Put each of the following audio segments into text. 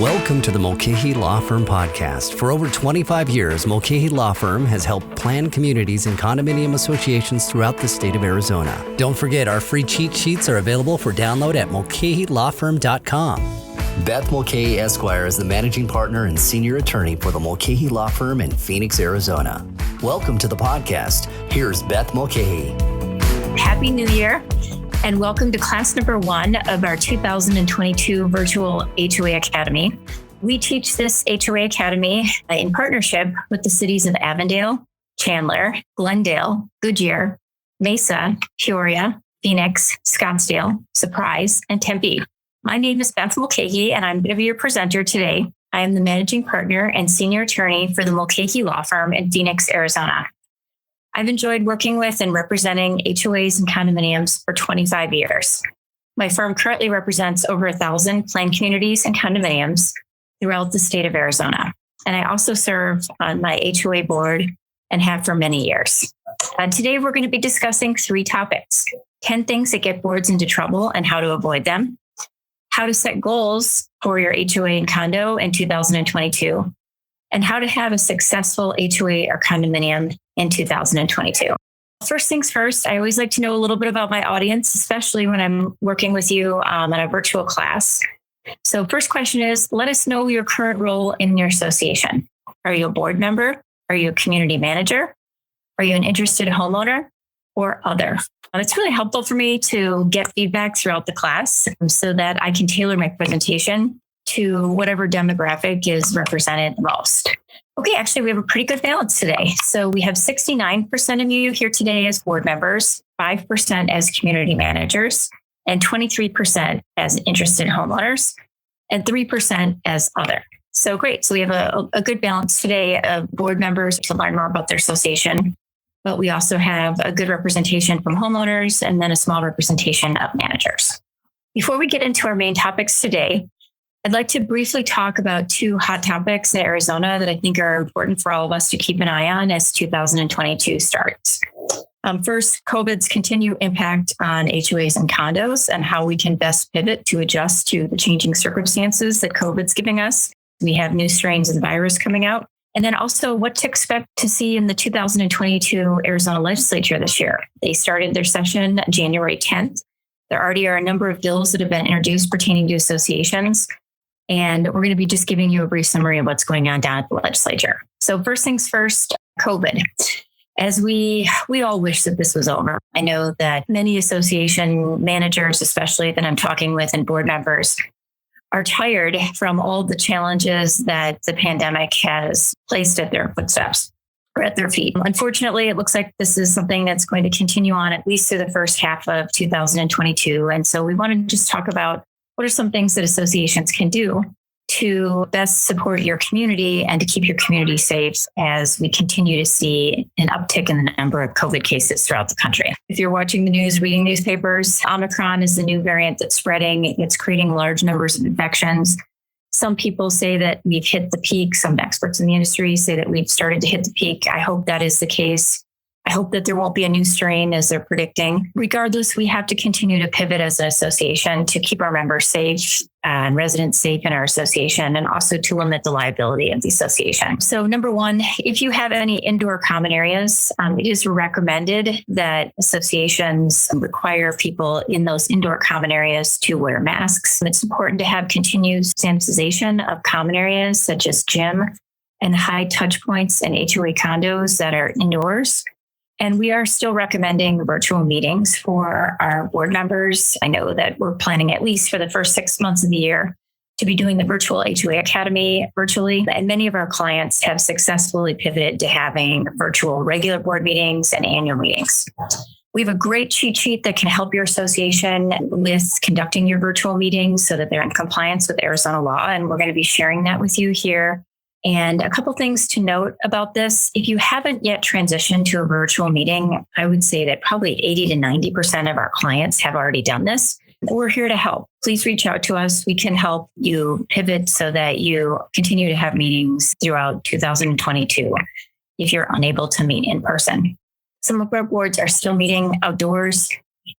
Welcome to the Mulcahy Law Firm podcast. For over 25 years, Mulcahy Law Firm has helped plan communities and condominium associations throughout the state of Arizona. Don't forget, our free cheat sheets are available for download at mulcahylawfirm.com. Beth Mulcahy Esquire is the managing partner and senior attorney for the Mulcahy Law Firm in Phoenix, Arizona. Welcome to the podcast. Here's Beth Mulcahy. Happy New Year, and welcome to class number 1 of our 2022 Virtual HOA Academy. We teach this HOA Academy in partnership with the cities of Avondale, Chandler, Glendale, Goodyear, Mesa, Peoria, Phoenix, Scottsdale, Surprise, and Tempe. My name is Beth Mulcahy, and I'm going to be your presenter today. I am the managing partner and senior attorney for the Mulcahy Law Firm in Phoenix, Arizona. I've enjoyed working with and representing HOAs and condominiums for 25 years. My firm currently represents over 1,000 planned communities and condominiums throughout the state of Arizona. And I also serve on my HOA board and have for many years. Today, we're going to be discussing 3 topics: 10 things that get boards into trouble and how to avoid them, how to set goals for your HOA and condo in 2022, and how to have a successful HOA or condominium in 2022. First things first, I always like to know a little bit about my audience, especially when I'm working with you in a virtual class. So first question is, let us know your current role in your association. Are you a board member? Are you a community manager? Are you an interested homeowner or other? It's really helpful for me to get feedback throughout the class so that I can tailor my presentation to whatever demographic is represented most. Okay, actually, we have a pretty good balance today. So we have 69% of you here today as board members, 5% as community managers, and 23% as interested homeowners, and 3% as other. So great. So we have a good balance today of board members to learn more about their association. But we also have a good representation from homeowners and then a small representation of managers. Before we get into our main topics today, I'd like to briefly talk about 2 hot topics in Arizona that I think are important for all of us to keep an eye on as 2022 starts. First, COVID's continued impact on HOAs and condos and how we can best pivot to adjust to the changing circumstances that COVID's giving us. We have new strains of the virus coming out. And then also what to expect to see in the 2022 Arizona legislature this year. They started their session January 10th. There already are a number of bills that have been introduced pertaining to associations. And we're going to be just giving you a brief summary of what's going on down at the legislature. So first things first, COVID. As we all wish that this was over. I know that many association managers, especially that I'm talking with, and board members, are tired from all the challenges that the pandemic has placed at their footsteps or at their feet. Unfortunately, it looks like this is something that's going to continue on at least through the first half of 2022. And so we want to just talk about what are some things that associations can do to best support your community and to keep your community safe as we continue to see an uptick in the number of COVID cases throughout the country. If you're watching the news, reading newspapers, Omicron is the new variant that's spreading. It's creating large numbers of infections. Some people say that we've hit the peak. Some experts in the industry say that we've started to hit the peak. I hope that is the case. I hope that there won't be a new strain as they're predicting. Regardless, we have to continue to pivot as an association to keep our members safe and residents safe in our association, and also to limit the liability of the association. So number 1, if you have any indoor common areas, it is recommended that associations require people in those indoor common areas to wear masks. It's important to have continuous sanitization of common areas such as gym and high touch points in HOA condos that are indoors. And we are still recommending virtual meetings for our board members. I know that we're planning, at least for the first 6 months of the year, to be doing the Virtual HOA Academy virtually. And many of our clients have successfully pivoted to having virtual regular board meetings and annual meetings. We have a great cheat sheet that can help your association with conducting your virtual meetings so that they're in compliance with Arizona law. And we're going to be sharing that with you here. And a couple things to note about this. If you haven't yet transitioned to a virtual meeting, I would say that probably 80 to 90% of our clients have already done this. We're here to help. Please reach out to us. We can help you pivot so that you continue to have meetings throughout 2022 if you're unable to meet in person. Some of our boards are still meeting outdoors.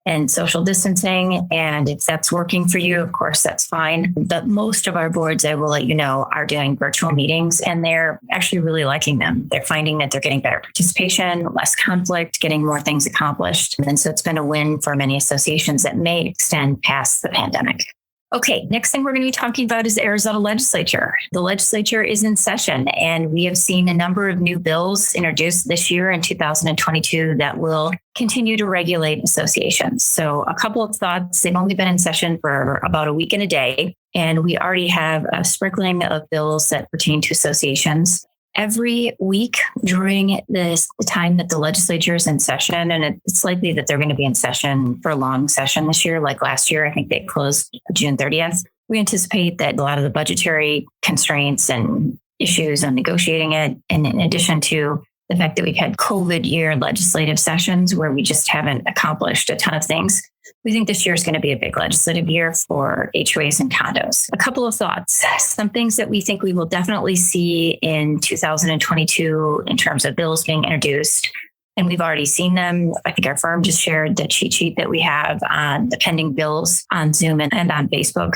and social distancing. And if that's working for you, of course, that's fine. But most of our boards, I will let you know, are doing virtual meetings, and they're actually really liking them. They're finding that they're getting better participation, less conflict, getting more things accomplished. And so it's been a win for many associations that may extend past the pandemic. Okay, next thing we're going to be talking about is the Arizona legislature. The legislature is in session, and we have seen a number of new bills introduced this year in 2022 that will continue to regulate associations. So a couple of thoughts. They've only been in session for about a week and a day, and we already have a sprinkling of bills that pertain to associations. Every week during the time that the legislature is in session, and it's likely that they're going to be in session for a long session this year, like last year, I think they closed June 30th. We anticipate that a lot of the budgetary constraints and issues on negotiating it, and in addition to the fact that we've had COVID year legislative sessions where we just haven't accomplished a ton of things, we think this year is going to be a big legislative year for HOAs and condos. A couple of thoughts. Some things that we think we will definitely see in 2022 in terms of bills being introduced, and we've already seen them. I think our firm just shared the cheat sheet that we have on the pending bills on Zoom and on Facebook.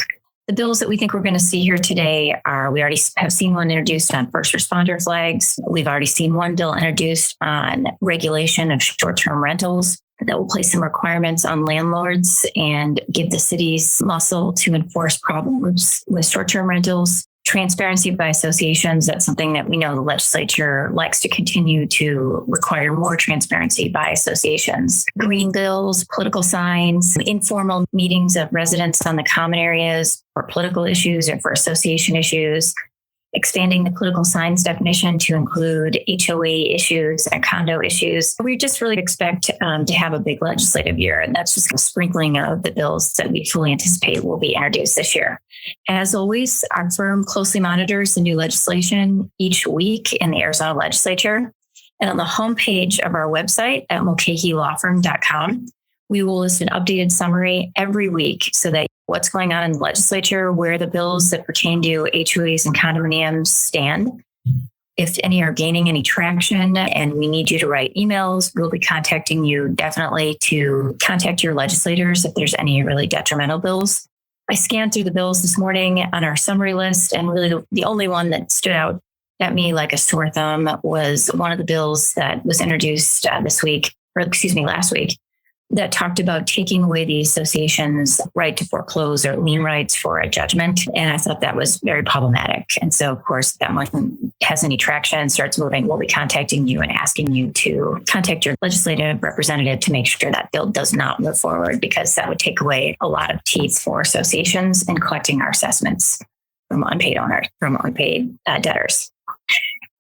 The bills that we think we're going to see here today are, we already have seen one introduced on first responder flags. We've already seen one bill introduced on regulation of short-term rentals that will place some requirements on landlords and give the cities muscle to enforce problems with short-term rentals. Transparency by associations, that's something that we know the legislature likes to continue to require more transparency by associations. Green bills, political signs, informal meetings of residents on the common areas for political issues or for association issues. Expanding the political signs definition to include HOA issues and condo issues. We just really expect to have a big legislative year, and that's just a sprinkling of the bills that we fully anticipate will be introduced this year. As always, our firm closely monitors the new legislation each week in the Arizona legislature. And on the homepage of our website at mulcahylawfirm.com, we will list an updated summary every week so that what's going on in the legislature, where the bills that pertain to HOAs and condominiums stand. If any are gaining any traction and we need you to write emails, we'll be contacting you definitely to contact your legislators if there's any really detrimental bills. I scanned through the bills this morning on our summary list, and really the only one that stood out at me like a sore thumb was one of the bills that was introduced last week, that talked about taking away the association's right to foreclose or lien rights for a judgment. And I thought that was very problematic. And so, of course, if that one has any traction, starts moving, we'll be contacting you and asking you to contact your legislative representative to make sure that bill does not move forward, because that would take away a lot of teeth for associations in collecting our assessments from unpaid debtors.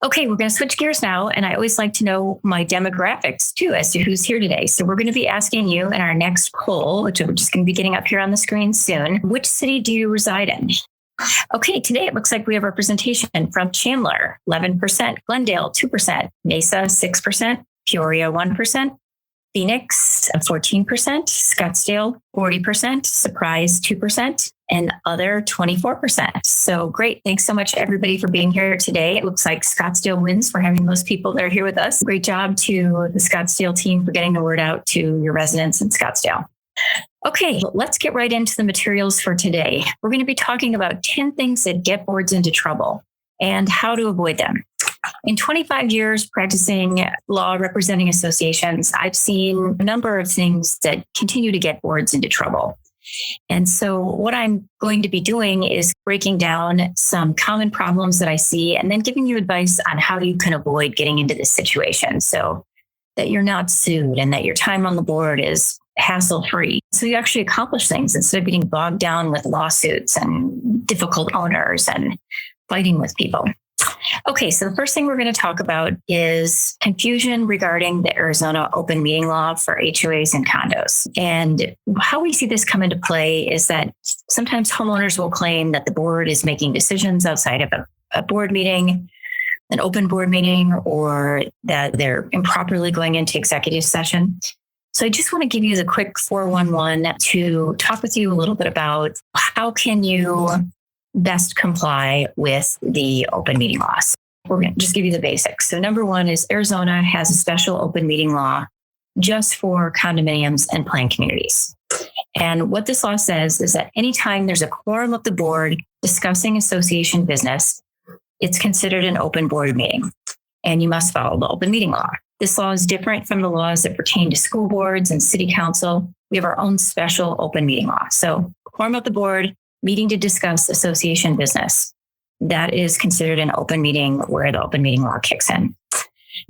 Okay, we're going to switch gears now, and I always like to know my demographics too as to who's here today. So we're going to be asking you in our next poll, which we're just going to be getting up here on the screen soon, which city do you reside in? Okay, today it looks like we have representation from Chandler, 11%, Glendale, 2%, Mesa, 6%, Peoria, 1%, Phoenix, 14%, Scottsdale, 40%, Surprise, 2%, and other 24%. So great. Thanks so much, everybody, for being here today. It looks like Scottsdale wins for having most people that are here with us. Great job to the Scottsdale team for getting the word out to your residents in Scottsdale. Okay, let's get right into the materials for today. We're going to be talking about 10 things that get boards into trouble and how to avoid them. In 25 years practicing law representing associations, I've seen a number of things that continue to get boards into trouble. And so what I'm going to be doing is breaking down some common problems that I see and then giving you advice on how you can avoid getting into this situation so that you're not sued and that your time on the board is hassle-free. So you actually accomplish things instead of getting bogged down with lawsuits and difficult owners and fighting with people. Okay, so the first thing we're going to talk about is confusion regarding the Arizona open meeting law for HOAs and condos. And how we see this come into play is that sometimes homeowners will claim that the board is making decisions outside of a board meeting, an open board meeting, or that they're improperly going into executive session. So I just want to give you the quick 411 to talk with you a little bit about how can you best comply with the open meeting laws. We're going to just give you the basics. So number one is Arizona has a special open meeting law just for condominiums and planned communities. And what this law says is that anytime there's a quorum of the board discussing association business, it's considered an open board meeting, and you must follow the open meeting law. This law is different from the laws that pertain to school boards and city council. We have our own special open meeting law. So quorum of the board, meeting to discuss association business. That is considered an open meeting where the open meeting law kicks in.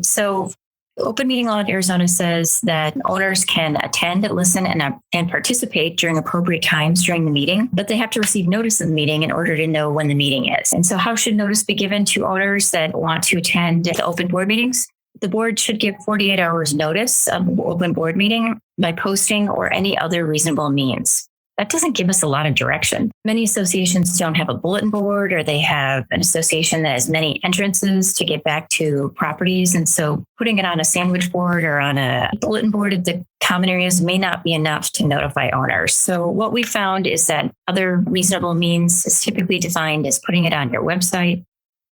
So the open meeting law in Arizona says that owners can attend, listen, and participate during appropriate times during the meeting, but they have to receive notice of the meeting in order to know when the meeting is. And so how should notice be given to owners that want to attend the open board meetings? The board should give 48 hours notice of the open board meeting by posting or any other reasonable means. That doesn't give us a lot of direction. Many associations don't have a bulletin board, or they have an association that has many entrances to get back to properties. And so putting it on a sandwich board or on a bulletin board at the common areas may not be enough to notify owners. So what we found is that other reasonable means is typically defined as putting it on your website,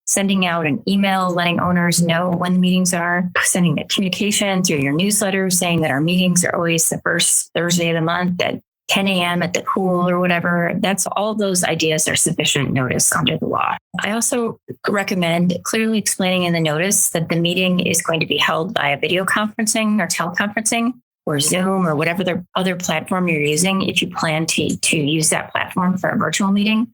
sending out an email, letting owners know when the meetings are, sending a communication through your newsletter saying that our meetings are always the first Thursday of the month at 10 a.m. at the pool or whatever. That's all those ideas are sufficient notice under the law. I also recommend clearly explaining in the notice that the meeting is going to be held by a video conferencing or teleconferencing or Zoom or whatever the other platform you're using if you plan to use that platform for a virtual meeting,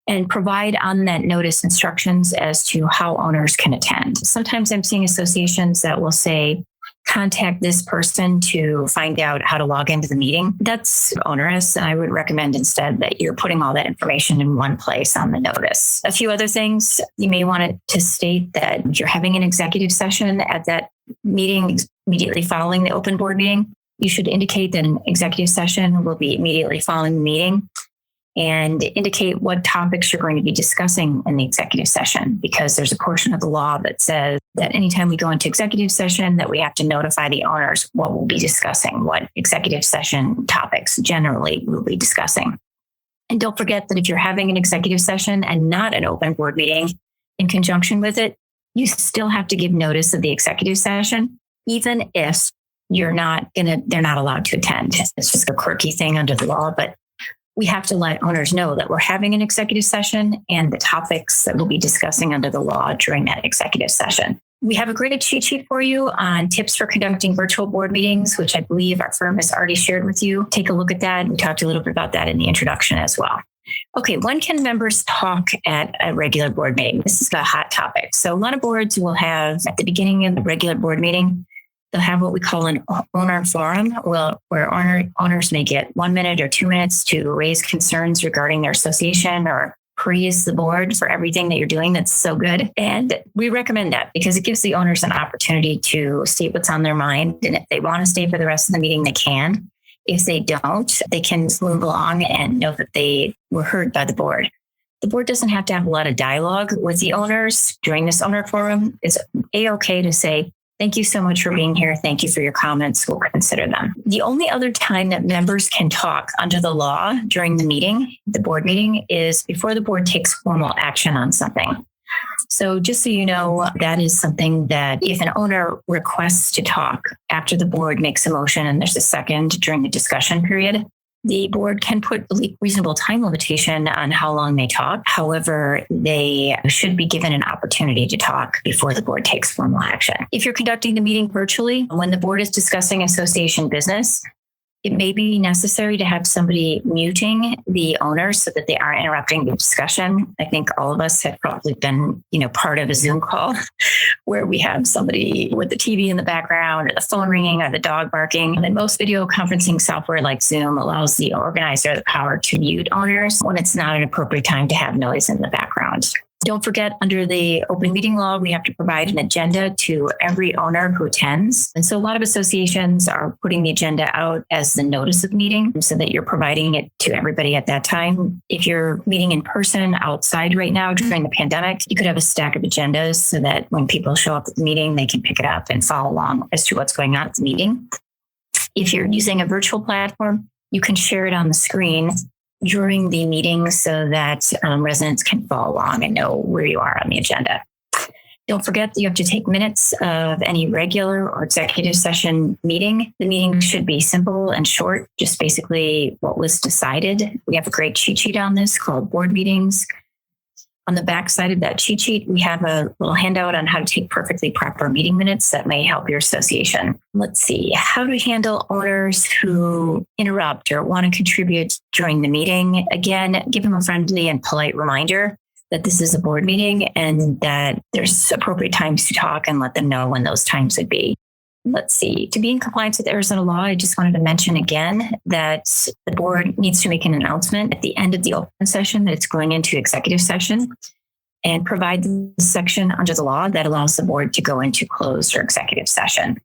and provide on that notice instructions as to how owners can attend. Sometimes I'm seeing associations that will say, contact this person to find out how to log into the meeting. That's onerous. I would recommend instead that you're putting all that information in one place on the notice. A few other things, you may want to state that you're having an executive session at that meeting immediately following the open board meeting. You should indicate that an executive session will be immediately following the meeting, and indicate what topics you're going to be discussing in the executive session, because there's a portion of the law that says that anytime we go into executive session, that we have to notify the owners what we'll be discussing, what executive session topics generally we'll be discussing. And don't forget that if you're having an executive session and not an open board meeting in conjunction with it, you still have to give notice of the executive session, even if they're not allowed to attend. It's just a quirky thing under the law, but we have to let owners know that we're having an executive session and the topics that we'll be discussing under the law during that executive session. We have a great cheat sheet for you on tips for conducting virtual board meetings, which I believe our firm has already shared with you. Take a look at that. We talked a little bit about that in the introduction as well. Okay, when can members talk at a regular board meeting? This is a hot topic. So a lot of boards will have, at the beginning of the regular board meeting, they'll have what we call an owner forum, where owners may get 1 minute or 2 minutes to raise concerns regarding their association or praise the board for everything that you're doing that's so good. And we recommend that because it gives the owners an opportunity to state what's on their mind. And if they want to stay for the rest of the meeting, they can. If they don't, they can move along and know that they were heard by the board. The board doesn't have to have a lot of dialogue with the owners during this owner forum. It's A-okay to say, thank you so much for being here. Thank you for your comments. We'll consider them. The only other time that members can talk under the law during the meeting, the board meeting, is before the board takes formal action on something. So just so you know, that is something that if an owner requests to talk after the board makes a motion and there's a second during the discussion period, the board can put a reasonable time limitation on how long they talk. However, they should be given an opportunity to talk before the board takes formal action. If you're conducting the meeting virtually, when the board is discussing association business, it may be necessary to have somebody muting the owners so that they aren't interrupting the discussion. I think all of us have probably been, part of a Zoom call where we have somebody with the TV in the background or the phone ringing or the dog barking. And then most video conferencing software like Zoom allows the organizer the power to mute owners when it's not an appropriate time to have noise in the background. Don't forget, under the open meeting law, we have to provide an agenda to every owner who attends. And so a lot of associations are putting the agenda out as the notice of meeting so that you're providing it to everybody at that time. If you're meeting in person outside right now during the pandemic, you could have a stack of agendas so that when people show up at the meeting, they can pick it up and follow along as to what's going on at the meeting. If you're using a virtual platform, you can share it on the screen during the meeting so that residents can follow along and know where you are on the agenda. Don't forget that you have to take minutes of any regular or executive session meeting. The meeting should be simple and short, just basically what was decided. We have a great cheat sheet on this called Board Meetings. On the back side of that cheat sheet, we have a little handout on how to take perfectly proper meeting minutes that may help your association. Let's see, how to handle owners who interrupt or want to contribute during the meeting. Again, give them a friendly and polite reminder that this is a board meeting and that there's appropriate times to talk, and let them know when those times would be. Let's see, to be in compliance with Arizona law, I just wanted to mention again that the board needs to make an announcement at the end of the open session that it's going into executive session, and provide the section under the law that allows the board to go into closed or executive session.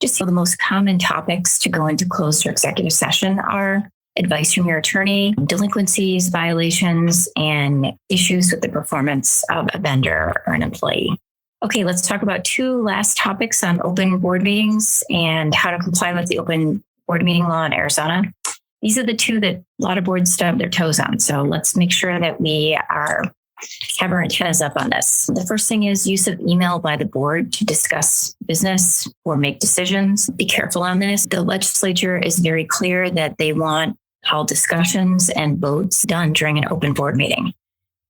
Just the most common topics to go into closed or executive session are advice from your attorney, delinquencies, violations, and issues with the performance of a vendor or an employee. Okay, let's talk about two last topics on open board meetings and how to comply with the open board meeting law in Arizona. These are the two that a lot of boards stub their toes on. So let's make sure that we have our antennas up on this. The first thing is use of email by the board to discuss business or make decisions. Be careful on this. The legislature is very clear that they want all discussions and votes done during an open board meeting.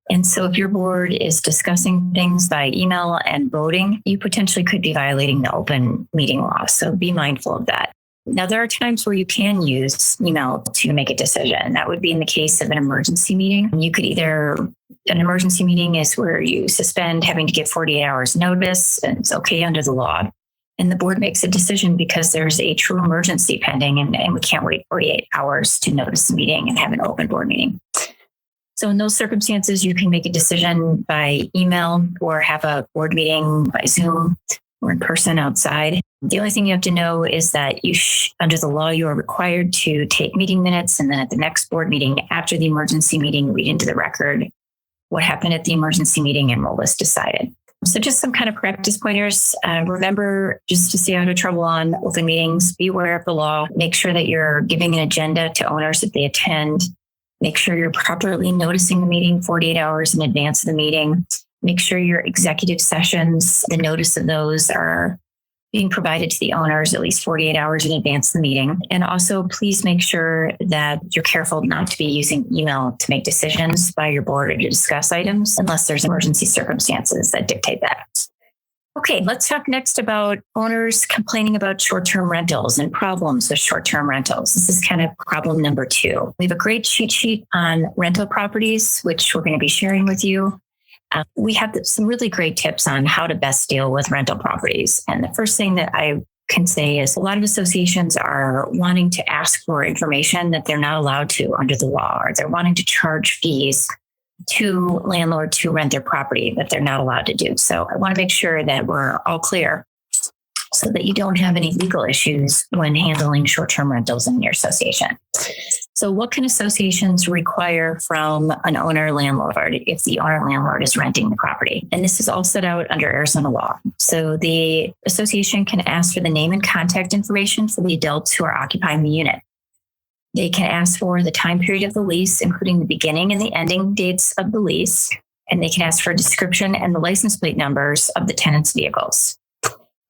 And so if your board is discussing things by email and voting, you potentially could be violating the open meeting law. So be mindful of that. Now, there are times where you can use email to make a decision. That would be in the case of an emergency meeting. You could an emergency meeting is where you suspend having to give 48 hours notice, and it's okay under the law. And the board makes a decision because there's a true emergency pending, and we can't wait 48 hours to notice the meeting and have an open board meeting. So in those circumstances, you can make a decision by email or have a board meeting by Zoom or in person outside. The only thing you have to know is that under the law, you are required to take meeting minutes, and then at the next board meeting after the emergency meeting, read into the record what happened at the emergency meeting and what was decided. So just some kind of practice pointers. Remember, just to stay out of trouble on open meetings, be aware of the law. Make sure that you're giving an agenda to owners if they attend. Make sure you're properly noticing the meeting 48 hours in advance of the meeting. Make sure your executive sessions, the notice of those are being provided to the owners at least 48 hours in advance of the meeting. And also, please make sure that you're careful not to be using email to make decisions by your board or to discuss items unless there's emergency circumstances that dictate that. Okay, let's talk next about owners complaining about short-term rentals and problems with short-term rentals. This is kind of problem number 2. We have a great cheat sheet on rental properties, which we're going to be sharing with you. We have some really great tips on how to best deal with rental properties. And the first thing that I can say is a lot of associations are wanting to ask for information that they're not allowed to under the law, or they're wanting to charge fees to landlords who rent their property that they're not allowed to do. So I want to make sure that we're all clear so that you don't have any legal issues when handling short-term rentals in your association. So what can associations require from an owner-landlord if the owner-landlord is renting the property? And this is all set out under Arizona law. So the association can ask for the name and contact information for the adults who are occupying the unit. They can ask for the time period of the lease, including the beginning and the ending dates of the lease. And they can ask for a description and the license plate numbers of the tenants' vehicles.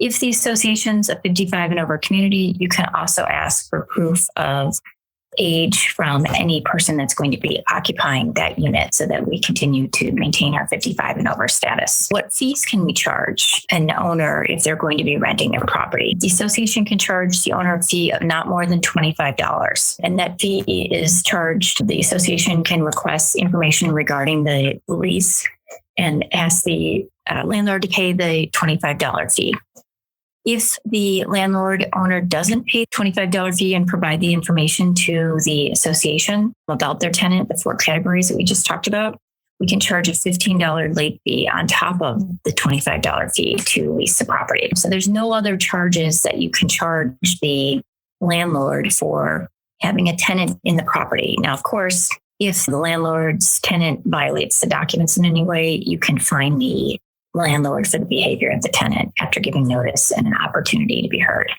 If the association's a 55 and over community, you can also ask for proof of age from any person that's going to be occupying that unit so that we continue to maintain our 55 and over status. What fees can we charge an owner if they're going to be renting their property? The association can charge the owner a fee of not more than $25. And that fee is charged. The association can request information regarding the lease and ask the landlord to pay the $25 fee. If the landlord owner doesn't pay the $25 fee and provide the information to the association about their tenant, the 4 categories that we just talked about, we can charge a $15 late fee on top of the $25 fee to lease the property. So there's no other charges that you can charge the landlord for having a tenant in the property. Now, of course, if the landlord's tenant violates the documents in any way, you can fine the landlord for the behavior of the tenant after giving notice and an opportunity to be heard.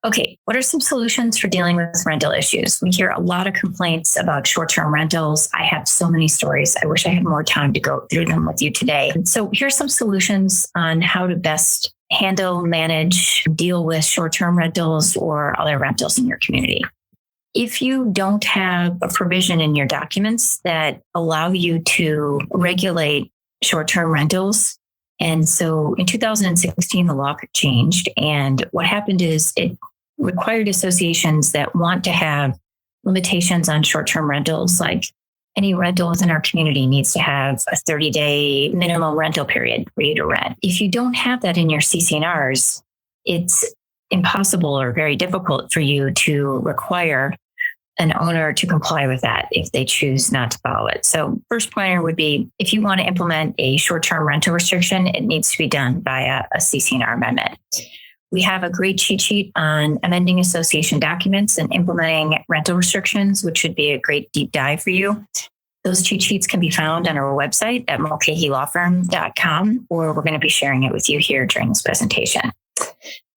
Okay, what are some solutions for dealing with rental issues? We hear a lot of complaints about short-term rentals. I have so many stories. I wish I had more time to go through them with you today. And so here's some solutions on how to best handle, manage, deal with short-term rentals or other rentals in your community. If you don't have a provision in your documents that allow you to regulate short-term rentals, and so in 2016, the law changed. And what happened is it required associations that want to have limitations on short-term rentals, like any rental within our community needs to have a 30-day minimum rental period for you to rent. If you don't have that in your CC&Rs, it's impossible or very difficult for you to require an owner to comply with that if they choose not to follow it. So first pointer would be, if you want to implement a short-term rental restriction, it needs to be done via a CC&R amendment. We have a great cheat sheet on amending association documents and implementing rental restrictions, which should be a great deep dive for you. Those cheat sheets can be found on our website at mulcahylawfirm.com, or we're going to be sharing it with you here during this presentation.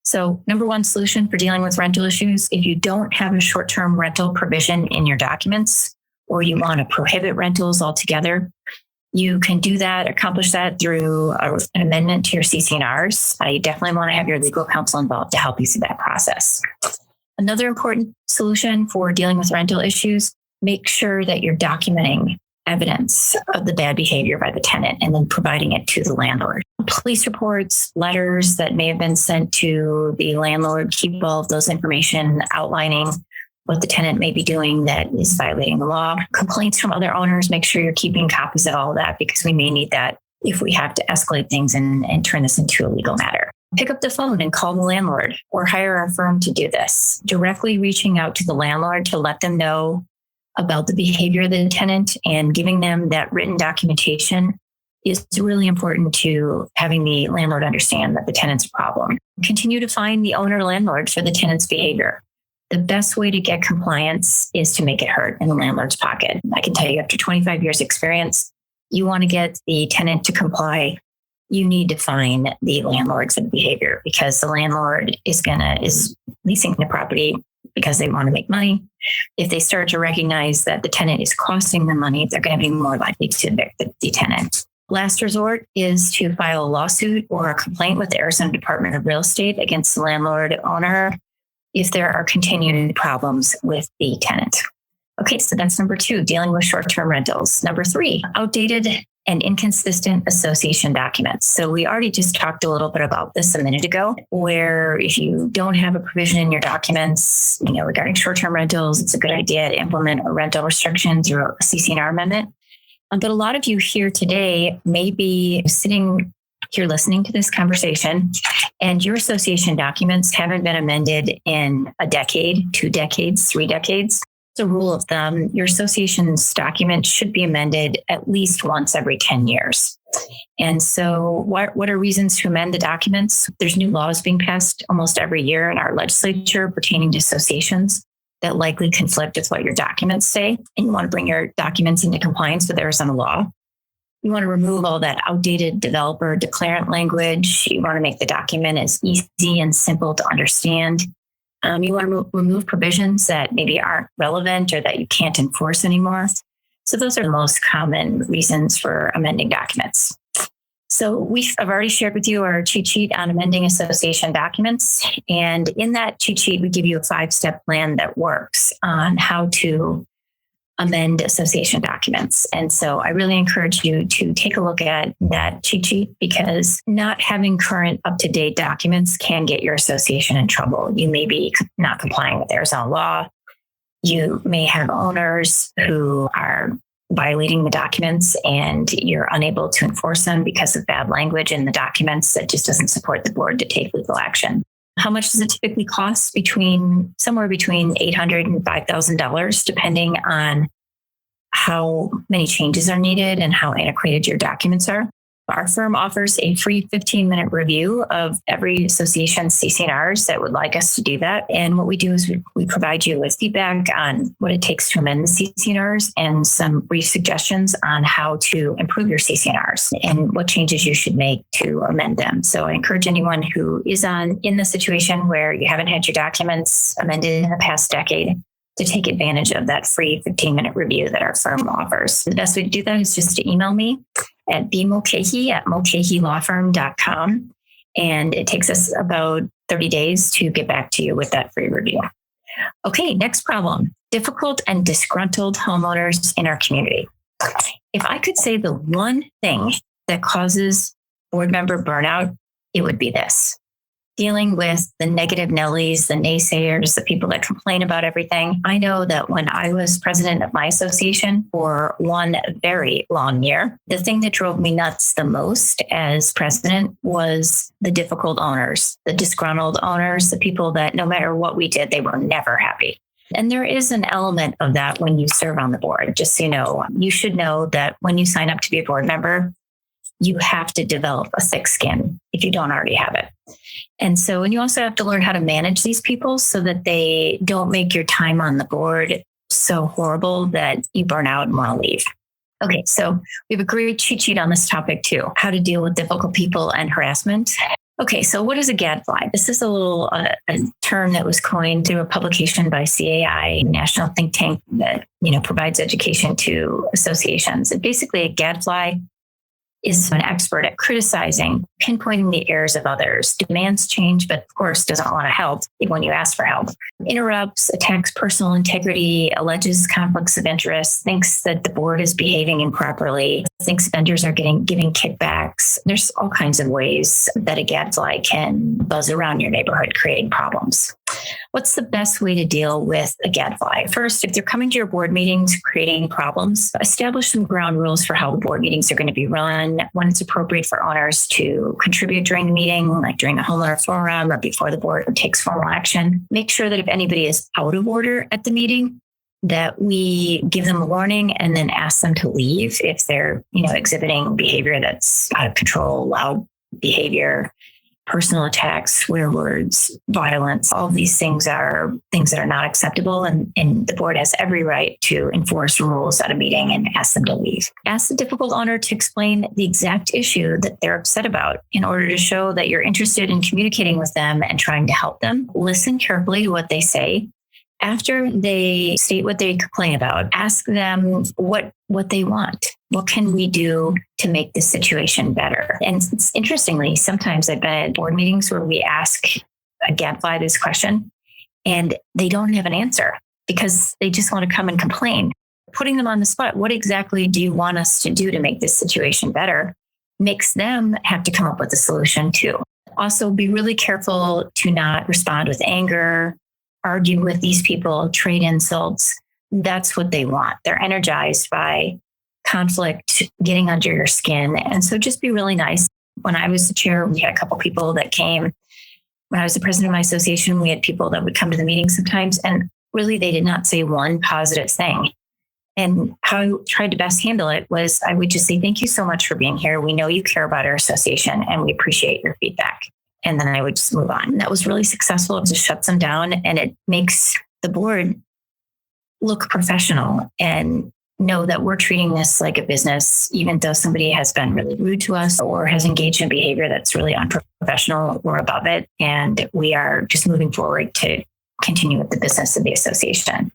So number one solution for dealing with rental issues, if you don't have a short-term rental provision in your documents, or you want to prohibit rentals altogether, you can do that, accomplish that through an amendment to your CC&Rs. You definitely want to have your legal counsel involved to help you through that process. Another important solution for dealing with rental issues, make sure that you're documenting evidence of the bad behavior by the tenant and then providing it to the landlord. Police reports, letters that may have been sent to the landlord, keep all of those information outlining what the tenant may be doing that is violating the law. Complaints from other owners, make sure you're keeping copies of all of that because we may need that if we have to escalate things and turn this into a legal matter. Pick up the phone and call the landlord or hire a firm to do this. Directly reaching out to the landlord to let them know about the behavior of the tenant and giving them that written documentation is really important to having the landlord understand that the tenant's a problem. Continue to find the owner landlord for the tenant's behavior. The best way to get compliance is to make it hurt in the landlord's pocket. I can tell you after 25 years experience, you want to get the tenant to comply, you need to find the landlord for the behavior because the landlord is leasing the property because they want to make money. If they start to recognize that the tenant is costing them money, they're going to be more likely to evict the tenant. Last resort is to file a lawsuit or a complaint with the Arizona Department of Real Estate against the landlord owner if there are continuing problems with the tenant. Okay, so that's number two, dealing with short-term rentals. Number three, outdated and inconsistent association documents. So we already just talked a little bit about this a minute ago, where if you don't have a provision in your documents, regarding short-term rentals, it's a good idea to implement a rental restriction through a CC&R amendment. But a lot of you here today may be sitting here listening to this conversation and your association documents haven't been amended in a decade, 2 decades, 3 decades. As a rule of thumb, your association's document should be amended at least once every 10 years. And so what are reasons to amend the documents? There's new laws being passed almost every year in our legislature pertaining to associations that likely conflict with what your documents say. And you want to bring your documents into compliance with Arizona law. You want to remove all that outdated developer declarant language. You want to make the document as easy and simple to understand. You want to remove provisions that maybe aren't relevant or that you can't enforce anymore. So those are the most common reasons for amending documents. So I've already shared with you our cheat sheet on amending association documents. And in that cheat sheet, we give you a 5-step plan that works on how to amend association documents. And so I really encourage you to take a look at that cheat sheet because not having current up-to-date documents can get your association in trouble. You may be not complying with Arizona law. You may have owners who are violating the documents and you're unable to enforce them because of bad language in the documents that just doesn't support the board to take legal action. How much does it typically cost? Somewhere between $800 and $5,000, depending on how many changes are needed and how antiquated your documents are. Our firm offers a free 15-minute review of every association's CC&Rs that would like us to do that. And what we do is we provide you with feedback on what it takes to amend the CC&Rs and some brief suggestions on how to improve your CC&Rs and what changes you should make to amend them. So I encourage anyone who is in the situation where you haven't had your documents amended in the past decade to take advantage of that free 15-minute review that our firm offers. The best way to do that is just to email me at bmulcahy@mulcahylawfirm.com. And it takes us about 30 days to get back to you with that free review. Okay, next problem. Difficult and disgruntled homeowners in our community. If I could say the one thing that causes board member burnout, it would be this. Dealing with the negative Nellies, the naysayers, the people that complain about everything. I know that when I was president of my association for one very long year, the thing that drove me nuts the most as president was the difficult owners, the disgruntled owners, the people that no matter what we did, they were never happy. And there is an element of that when you serve on the board. Just so you know, you should know that when you sign up to be a board member, you have to develop a thick skin if you don't already have it. And you also have to learn how to manage these people so that they don't make your time on the board so horrible that you burn out and want to leave. Okay, so we have a great cheat sheet on this topic too, how to deal with difficult people and harassment. Okay, so what is a gadfly? This is a term that was coined through a publication by CAI, national think tank that provides education to associations. And basically, a gadfly is an expert at criticizing, pinpointing the errors of others, demands change, but of course doesn't want to help when you ask for help, interrupts, attacks personal integrity, alleges conflicts of interest, thinks that the board is behaving improperly, thinks vendors are giving kickbacks. There's all kinds of ways that a gadfly can buzz around your neighborhood, creating problems. What's the best way to deal with a gadfly? First, if they're coming to your board meetings, creating problems, establish some ground rules for how the board meetings are going to be run, when it's appropriate for owners to contribute during the meeting, like during the homeowner forum or before the board takes formal action. Make sure that if anybody is out of order at the meeting, that we give them a warning and then ask them to leave if they're, exhibiting behavior that's out of control, loud behavior, personal attacks, swear words, violence. All of these things are things that are not acceptable. And the board has every right to enforce rules at a meeting and ask them to leave. Ask the difficult owner to explain the exact issue that they're upset about in order to show that you're interested in communicating with them and trying to help them. Listen carefully to what they say. After they state what they complain about, ask them what they want. What can we do to make this situation better? And interestingly, sometimes I've been at board meetings where we ask a gadfly this question and they don't have an answer because they just want to come and complain. Putting them on the spot, what exactly do you want us to do to make this situation better? Makes them have to come up with a solution too. Also, be really careful to not respond with anger, argue with these people, trade insults. That's what they want. They're energized by conflict, getting under your skin. And so just be really nice. When I was the chair, we had a couple people that came. When I was the president of my association, we had people that would come to the meeting sometimes, and really they did not say one positive thing. And how I tried to best handle it was I would just say, thank you so much for being here. We know you care about our association and we appreciate your feedback. And then I would just move on. That was really successful. It just shuts them down and it makes the board look professional and know that we're treating this like a business, even though somebody has been really rude to us or has engaged in behavior that's really unprofessional. We're above it. And we are just moving forward to continue with the business of the association.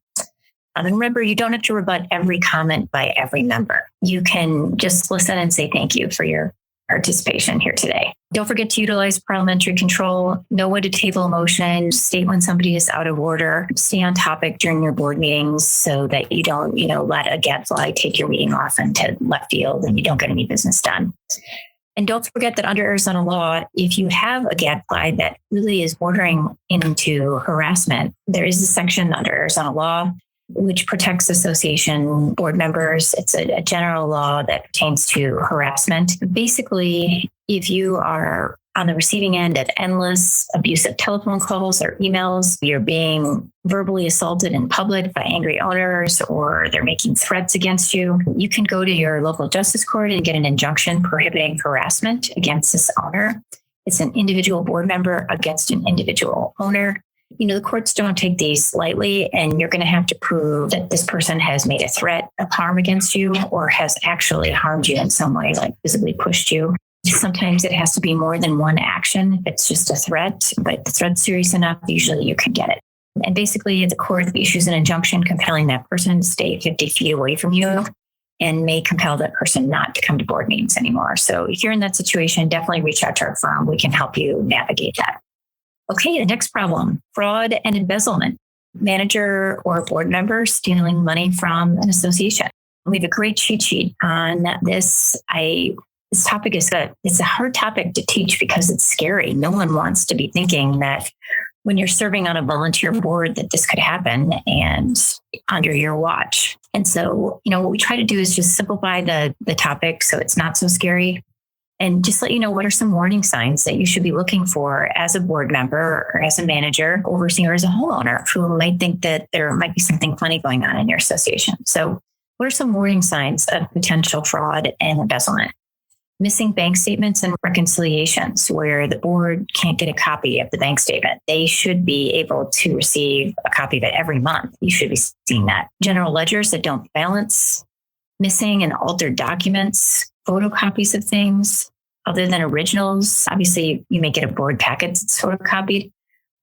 And remember, you don't have to rebut every comment by every member. You can just listen and say thank you for your participation here today. Don't forget to utilize parliamentary control, know when to table a motion, state when somebody is out of order, stay on topic during your board meetings so that you don't, let a gadfly take your meeting off into left field and you don't get any business done. And don't forget that under Arizona law, if you have a gadfly that really is bordering into harassment, there is a section under Arizona law which protects association board members. It's a general law that pertains to harassment. Basically, if you are on the receiving end of endless abusive telephone calls or emails. You're being verbally assaulted in public by angry owners, or they're making threats against you. You can go to your local justice court and get an injunction prohibiting harassment against this owner. It's an individual board member against an individual owner. The courts don't take these lightly, and you're going to have to prove that this person has made a threat of harm against you or has actually harmed you in some way, like physically pushed you. Sometimes it has to be more than one action. If it's just a threat, but the threat's serious enough, usually you can get it. And basically, the court issues an injunction compelling that person to stay 50 feet away from you and may compel that person not to come to board meetings anymore. So if you're in that situation, definitely reach out to our firm. We can help you navigate that. Okay, the next problem, fraud and embezzlement. Manager or board member stealing money from an association. We have a great cheat sheet on this. This topic it's a hard topic to teach because it's scary. No one wants to be thinking that when you're serving on a volunteer board that this could happen and under your watch. And so, what we try to do is just simplify the topic so it's not so scary and just let you know what are some warning signs that you should be looking for as a board member or as a manager, overseer, or as a homeowner who might think that there might be something funny going on in your association. So what are some warning signs of potential fraud and embezzlement? Missing bank statements and reconciliations where the board can't get a copy of the bank statement. They should be able to receive a copy of it every month. You should be seeing that. General ledgers that don't balance, missing and altered documents, photocopies of things other than originals. Obviously, you may get a board packet that's photocopied,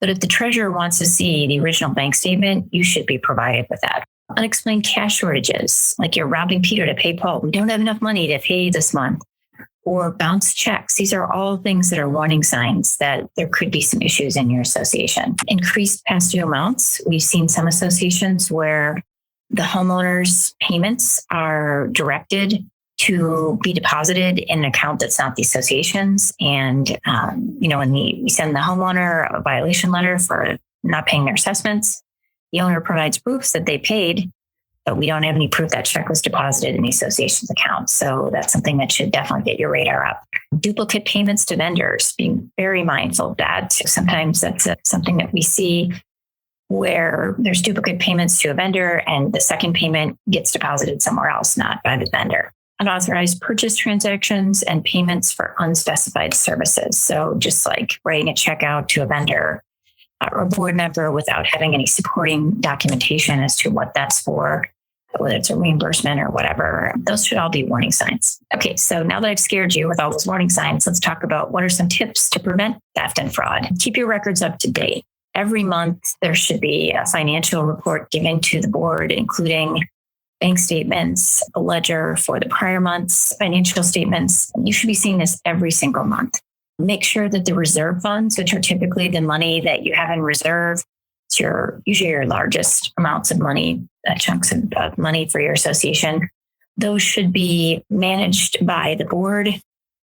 but if the treasurer wants to see the original bank statement, you should be provided with that. Unexplained cash shortages, like you're robbing Peter to pay Paul. We don't have enough money to pay this month. Or bounced checks. These are all things that are warning signs that there could be some issues in your association. Increased past due amounts. We've seen some associations where the homeowner's payments are directed to be deposited in an account that's not the association's. And, when we send the homeowner a violation letter for not paying their assessments, the owner provides proofs that they paid, but we don't have any proof that check was deposited in the association's account. So that's something that should definitely get your radar up. Duplicate payments to vendors, being very mindful of that. Sometimes that's something that we see where there's duplicate payments to a vendor and the second payment gets deposited somewhere else, not by the vendor. Unauthorized purchase transactions and payments for unspecified services. So just like writing a check out to a vendor or a board member without having any supporting documentation as to what that's for, whether it's a reimbursement or whatever, those should all be warning signs. Okay, so now that I've scared you with all those warning signs, let's talk about what are some tips to prevent theft and fraud. Keep your records up to date. Every month, there should be a financial report given to the board, including bank statements, a ledger for the prior month's financial statements. You should be seeing this every single month. Make sure that the reserve funds, which are typically the money that you have in reserve, it's usually your largest amounts of money, chunks of money for your association. Those should be managed by the board,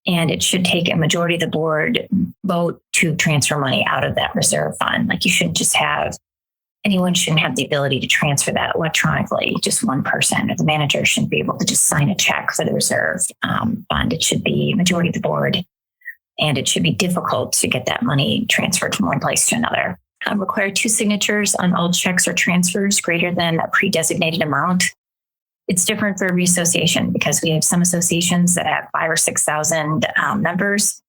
and it should take a majority of the board vote to transfer money out of that reserve fund. Like anyone shouldn't have the ability to transfer that electronically, just one person, or the manager shouldn't be able to just sign a check for the reserve fund. It should be majority of the board, and it should be difficult to get that money transferred from one place to another. Require 2 signatures on all checks or transfers greater than a pre-designated amount. It's different for every association because we have some associations that have 5,000 or 6,000 members,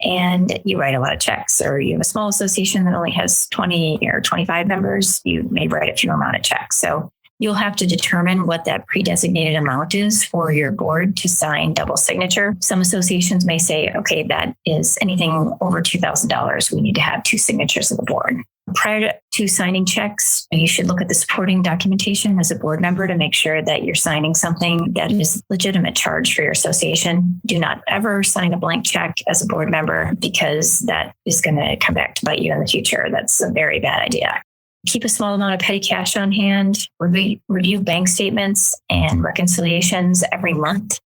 and you write a lot of checks. Or you have a small association that only has 20 or 25 members, you may write a fewer amount of checks. So you'll have to determine what that pre-designated amount is for your board to sign double signature. Some associations may say, okay, that is anything over $2,000. We need to have 2 signatures of the board. Prior to signing checks, you should look at the supporting documentation as a board member to make sure that you're signing something that is legitimate charge for your association. Do not ever sign a blank check as a board member because that is going to come back to bite you in the future. That's a very bad idea. Keep a small amount of petty cash on hand. Review bank statements and reconciliations every month.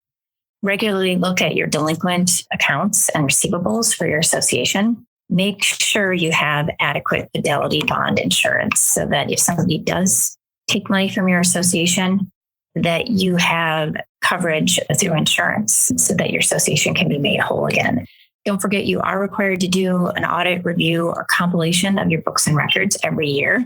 Regularly look at your delinquent accounts and receivables for your association. Make sure you have adequate fidelity bond insurance so that if somebody does take money from your association, that you have coverage through insurance so that your association can be made whole again. Don't forget, you are required to do an audit, review, or compilation of your books and records every year.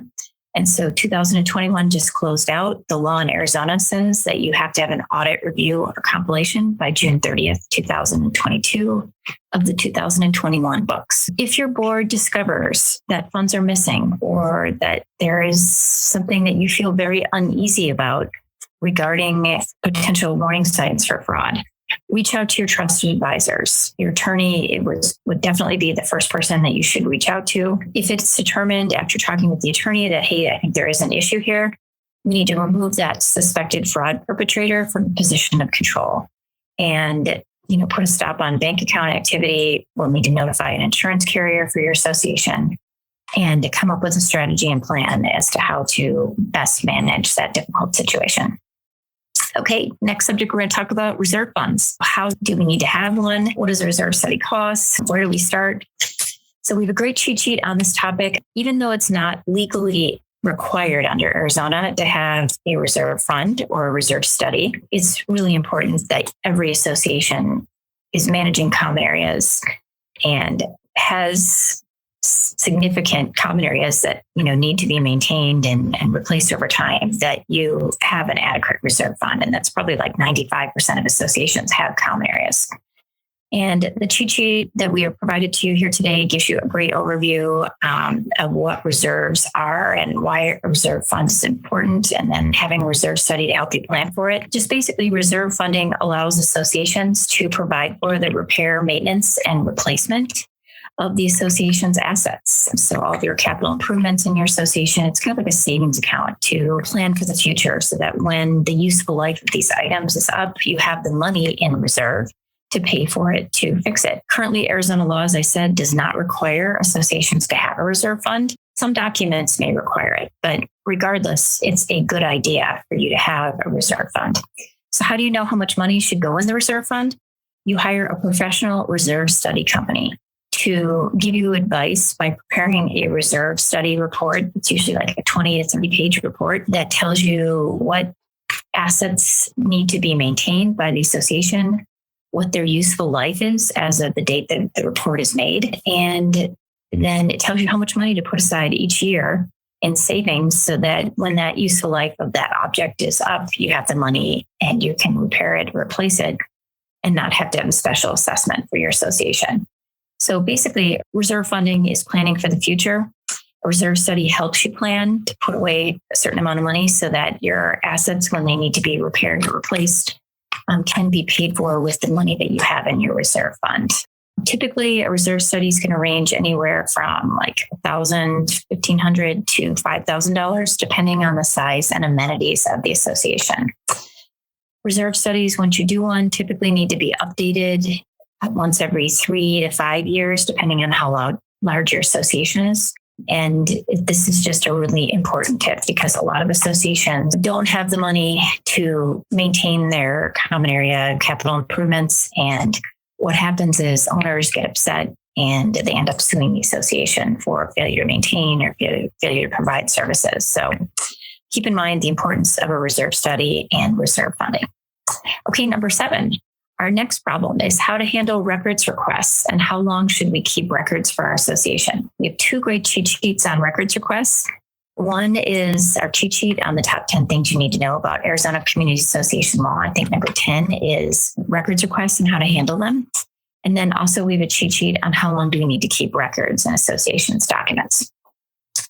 And so 2021 just closed out. The law in Arizona says that you have to have an audit, review, or compilation by June 30th, 2022 of the 2021 books. If your board discovers that funds are missing or that there is something that you feel very uneasy about regarding potential warning signs for fraud, reach out to your trusted advisors. Your attorney would definitely be the first person that you should reach out to. If it's determined after talking with the attorney that, hey, I think there is an issue here, we need to remove that suspected fraud perpetrator from the position of control and, put a stop on bank account activity. We'll need to notify an insurance carrier for your association and to come up with a strategy and plan as to how to best manage that difficult situation. Okay, next subject, we're going to talk about reserve funds. How do we need to have one? What does a reserve study cost? Where do we start? So we have a great cheat sheet on this topic. Even though it's not legally required under Arizona to have a reserve fund or a reserve study, it's really important that every association is managing common areas and has significant common areas that need to be maintained and replaced over time, that you have an adequate reserve fund. And that's probably like 95% of associations have common areas. And the cheat sheet that we have provided to you here today gives you a great overview of what reserves are and why a reserve fund is important, and then having a reserve study to help you plan for it. Just basically, reserve funding allows associations to provide for the repair, maintenance, and replacement of the association's assets. So all of your capital improvements in your association, it's kind of like a savings account to plan for the future so that when the useful life of these items is up, you have the money in reserve to pay for it, to fix it. Currently, Arizona law, as I said, does not require associations to have a reserve fund. Some documents may require it, but regardless, it's a good idea for you to have a reserve fund. So how do you know how much money should go in the reserve fund? You hire a professional reserve study company to give you advice by preparing a reserve study report. It's usually like a 20 to 30 page report that tells you what assets need to be maintained by the association, what their useful life is as of the date that the report is made. And then it tells you how much money to put aside each year in savings so that when that useful life of that object is up, you have the money and you can repair it, replace it, and not have to have a special assessment for your association. So basically, reserve funding is planning for the future. A reserve study helps you plan to put away a certain amount of money so that your assets, when they need to be repaired or replaced, can be paid for with the money that you have in your reserve fund. Typically, a reserve study is going to range anywhere from like $1,000, $1,500 to $5,000, depending on the size and amenities of the association. Reserve studies, once you do one, typically need to be updated once every 3 to 5 years, depending on how large your association is. And this is just a really important tip because a lot of associations don't have the money to maintain their common area capital improvements. And what happens is owners get upset and they end up suing the association for failure to maintain or failure to provide services. So keep in mind the importance of a reserve study and reserve funding. Okay, number 7. Our next problem is how to handle records requests and how long should we keep records for our association. We have 2 great cheat sheets on records requests. One is our cheat sheet on the top 10 things you need to know about Arizona Community Association law. I think number 10 is records requests and how to handle them. And then also we have a cheat sheet on how long do we need to keep records and associations documents.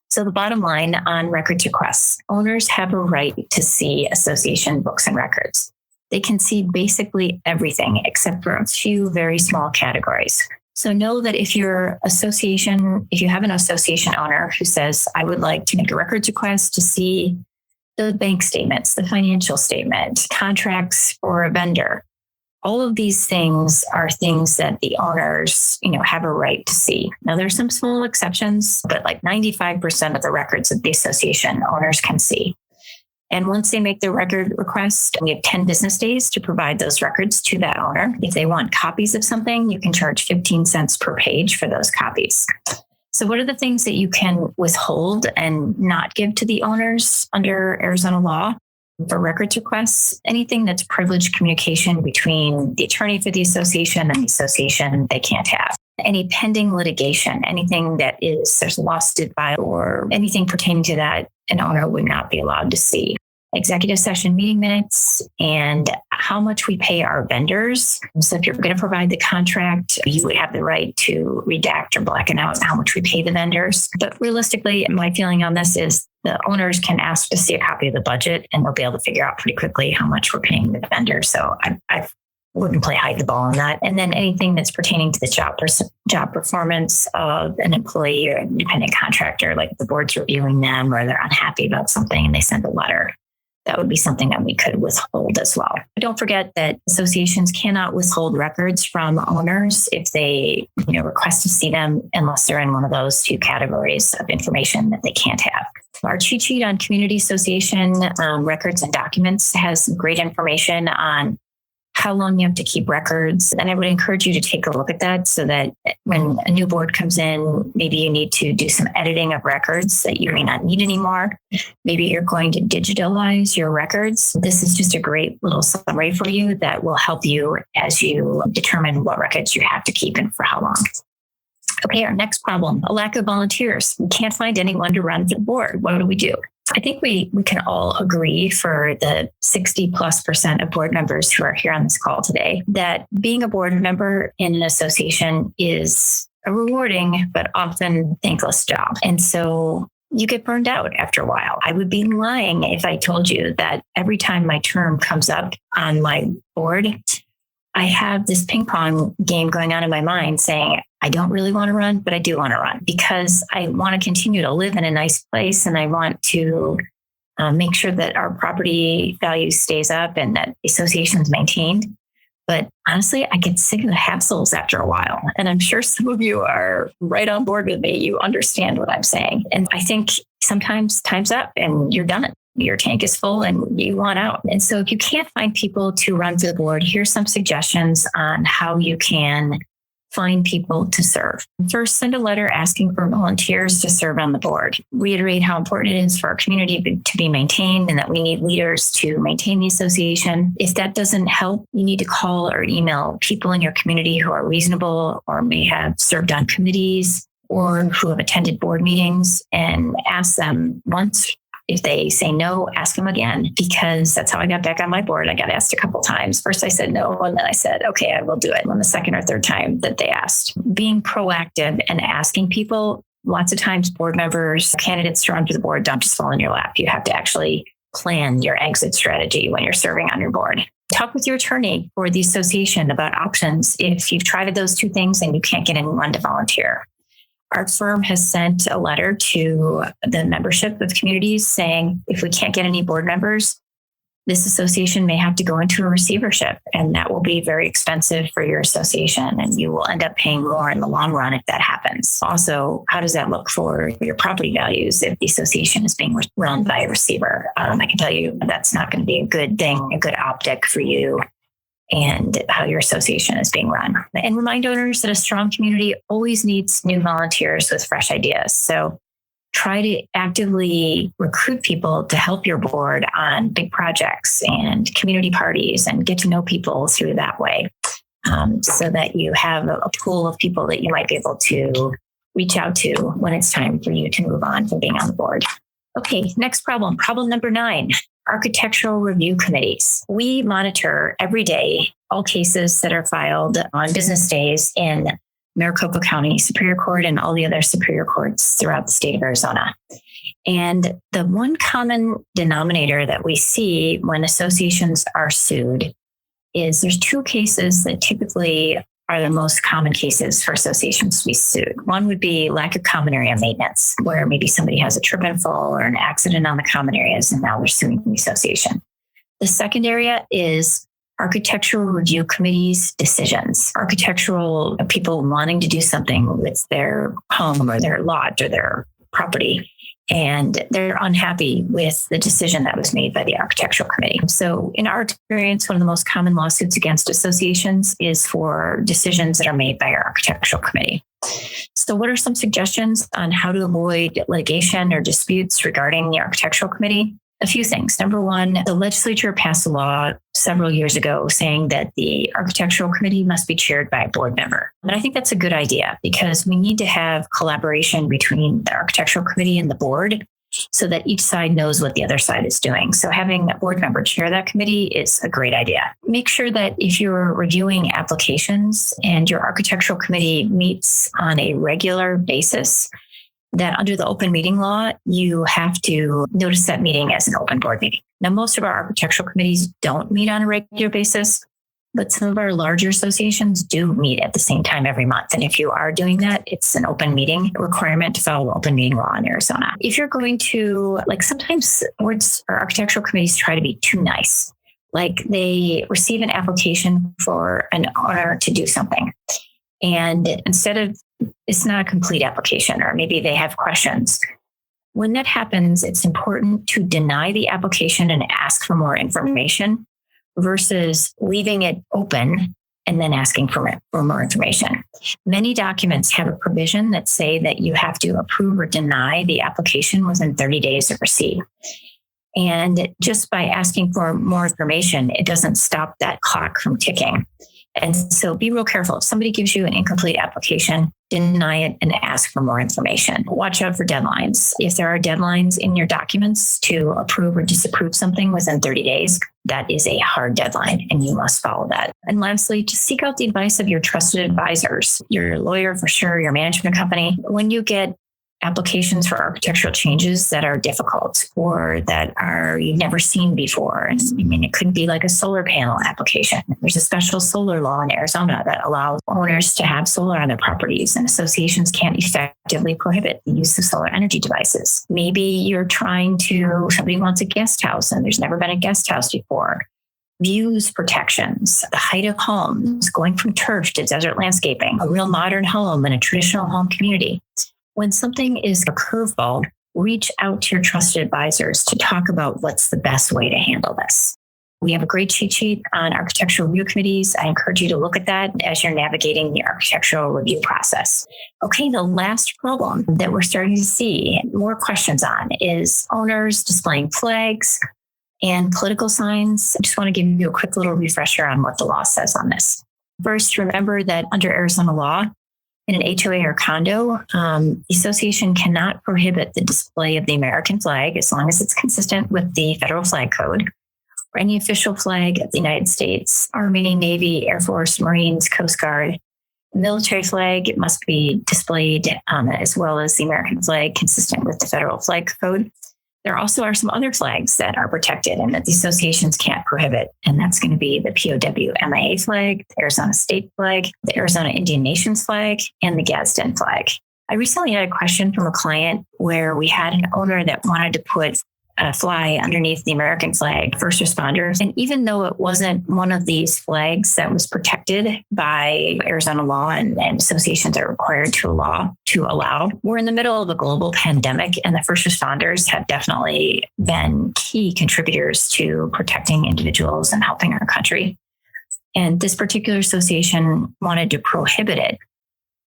So the bottom line on records requests, owners have a right to see association books and records. They can see basically everything except for a few very small categories. So know that if you have an association owner who says, I would like to make a records request to see the bank statements, the financial statement, contracts for a vendor, all of these things are things that the owners, have a right to see. Now, there's some small exceptions, but like 95% of the records of the association owners can see. And once they make their record request, we have 10 business days to provide those records to that owner. If they want copies of something, you can charge 15 cents per page for those copies. So what are the things that you can withhold and not give to the owners under Arizona law for records requests? Anything that's privileged communication between the attorney for the association and the association, they can't have. any pending litigation, anything that there's a lawsuit filed or anything pertaining to that, an owner would not be allowed to see. Executive session meeting minutes and how much we pay our vendors. So if you're going to provide the contract, you would have the right to redact or blacken out how much we pay the vendors. But realistically, my feeling on this is the owners can ask to see a copy of the budget and they'll be able to figure out pretty quickly how much we're paying the vendor. So I wouldn't play hide the ball on that. And then anything that's pertaining to the job performance of an employee or an independent contractor, like the board's reviewing them or they're unhappy about something and they send a letter. That would be something that we could withhold as well. But don't forget that associations cannot withhold records from owners if they, request to see them unless they're in one of those two categories of information that they can't have. Our cheat sheet on community association records and documents has great information on how long you have to keep records. And I would encourage you to take a look at that so that when a new board comes in, maybe you need to do some editing of records that you may not need anymore. Maybe you're going to digitalize your records. This is just a great little summary for you that will help you as you determine what records you have to keep and for how long. Okay, our next problem, a lack of volunteers. We can't find anyone to run for the board. What do we do? I think we can all agree for the 60+% of board members who are here on this call today that being a board member in an association is a rewarding but often thankless job. And so you get burned out after a while. I would be lying if I told you that every time my term comes up on my board, I have this ping pong game going on in my mind saying, I don't really want to run, but I do want to run because I want to continue to live in a nice place and I want to make sure that our property value stays up and that the association is maintained. But honestly, I get sick of the hassles after a while. And I'm sure some of you are right on board with me. You understand what I'm saying. And I think sometimes time's up and you're done. Your tank is full and you want out. And so if you can't find people to run for the board, here's some suggestions on how you can find people to serve. First, send a letter asking for volunteers to serve on the board. Reiterate how important it is for our community to be maintained and that we need leaders to maintain the association. If that doesn't help, you need to call or email people in your community who are reasonable or may have served on committees or who have attended board meetings and ask them once. If they say no, ask them again, because that's how I got back on my board. I got asked a couple times. First, I said no, and then I said, okay, I will do it. On the second or third time that they asked. Being proactive and asking people, lots of times board members, candidates to run to the board don't just fall in your lap. You have to actually plan your exit strategy when you're serving on your board. Talk with your attorney or the association about options if you've tried those two things and you can't get anyone to volunteer. Our firm has sent a letter to the membership of communities saying, if we can't get any board members, this association may have to go into a receivership, and that will be very expensive for your association, and you will end up paying more in the long run if that happens. Also, how does that look for your property values if the association is being run by a receiver? I can tell you that's not going to be a good thing, a good optic for you and how your association is being run. And remind owners that a strong community always needs new volunteers with fresh ideas. So try to actively recruit people to help your board on big projects and community parties and get to know people through that way, so that you have a pool of people that you might be able to reach out to when it's time for you to move on from being on the board. Okay, next problem. Problem number 9. Architectural review committees. We monitor every day all cases that are filed on business days in Maricopa County Superior Court and all the other superior courts throughout the state of Arizona. And the one common denominator that we see when associations are sued is there's 2 cases that typically are the most common cases for associations to be sued. One would be lack of common area maintenance, where maybe somebody has a trip and fall or an accident on the common areas, and now they're suing the association. The second area is architectural review committees' decisions. Architectural people wanting to do something with their home or their lot or their property, and they're unhappy with the decision that was made by the architectural committee. So in our experience, one of the most common lawsuits against associations is for decisions that are made by our architectural committee. So what are some suggestions on how to avoid litigation or disputes regarding the architectural committee? A few things. Number one, the legislature passed a law several years ago saying that the architectural committee must be chaired by a board member. And I think that's a good idea because we need to have collaboration between the architectural committee and the board so that each side knows what the other side is doing. So having a board member chair that committee is a great idea. Make sure that if you're reviewing applications and your architectural committee meets on a regular basis, that under the open meeting law, you have to notice that meeting as an open board meeting. Now, most of our architectural committees don't meet on a regular basis, but some of our larger associations do meet at the same time every month. And if you are doing that, it's an open meeting requirement to follow the open meeting law in Arizona. If you're going to, sometimes boards or architectural committees try to be too nice. Like they receive an application for an owner to do something. And instead of, it's not a complete application, or maybe they have questions. When that happens, it's important to deny the application and ask for more information versus leaving it open and then asking for more information. Many documents have a provision that say that you have to approve or deny the application within 30 days of receipt. And just by asking for more information, it doesn't stop that clock from ticking. And so be real careful. If somebody gives you an incomplete application, deny it and ask for more information. Watch out for deadlines. If there are deadlines in your documents to approve or disapprove something within 30 days, that is a hard deadline and you must follow that. And lastly, just seek out the advice of your trusted advisors, your lawyer for sure, your management company. When you get applications for architectural changes that are difficult or that are you've never seen before. I mean, it could be like a solar panel application. There's a special solar law in Arizona that allows owners to have solar on their properties, and associations can't effectively prohibit the use of solar energy devices. Maybe somebody wants a guest house and there's never been a guest house before. Views protections, the height of homes, going from turf to desert landscaping, a real modern home and a traditional home community. When something is a curveball, reach out to your trusted advisors to talk about what's the best way to handle this. We have a great cheat sheet on architectural review committees. I encourage you to look at that as you're navigating the architectural review process. Okay, the last problem that we're starting to see more questions on is owners displaying flags and political signs. I just want to give you a quick little refresher on what the law says on this. First, remember that under Arizona law, in an HOA or condo, the association cannot prohibit the display of the American flag as long as it's consistent with the federal flag code or any official flag of the United States, Army, Navy, Air Force, Marines, Coast Guard. The military flag must be displayed as well as the American flag consistent with the federal flag code. There also are some other flags that are protected and that the associations can't prohibit. And that's going to be the POW-MIA flag, the Arizona State flag, the Arizona Indian Nations flag, and the Gadsden flag. I recently had a question from a client where we had an owner that wanted to put a fly underneath the American flag, first responders. And even though it wasn't one of these flags that was protected by Arizona law and associations are required to allow, we're in the middle of a global pandemic, and the first responders have definitely been key contributors to protecting individuals and helping our country. And this particular association wanted to prohibit it.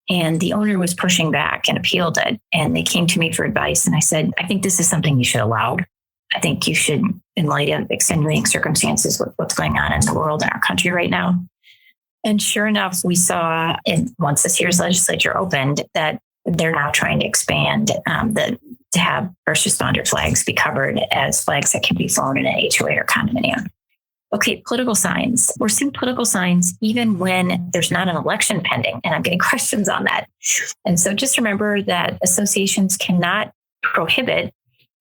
And the owner was pushing back and appealed it. And they came to me for advice. And I said, I think this is something you should allow. I think you should, in light of extenuating circumstances with what's going on in the world and our country right now. And sure enough, we saw, once this year's legislature opened, that they're now trying to expand to have first responder flags be covered as flags that can be flown in an HOA or condominium. Okay, political signs. We're seeing political signs even when there's not an election pending, and I'm getting questions on that. And so just remember that associations cannot prohibit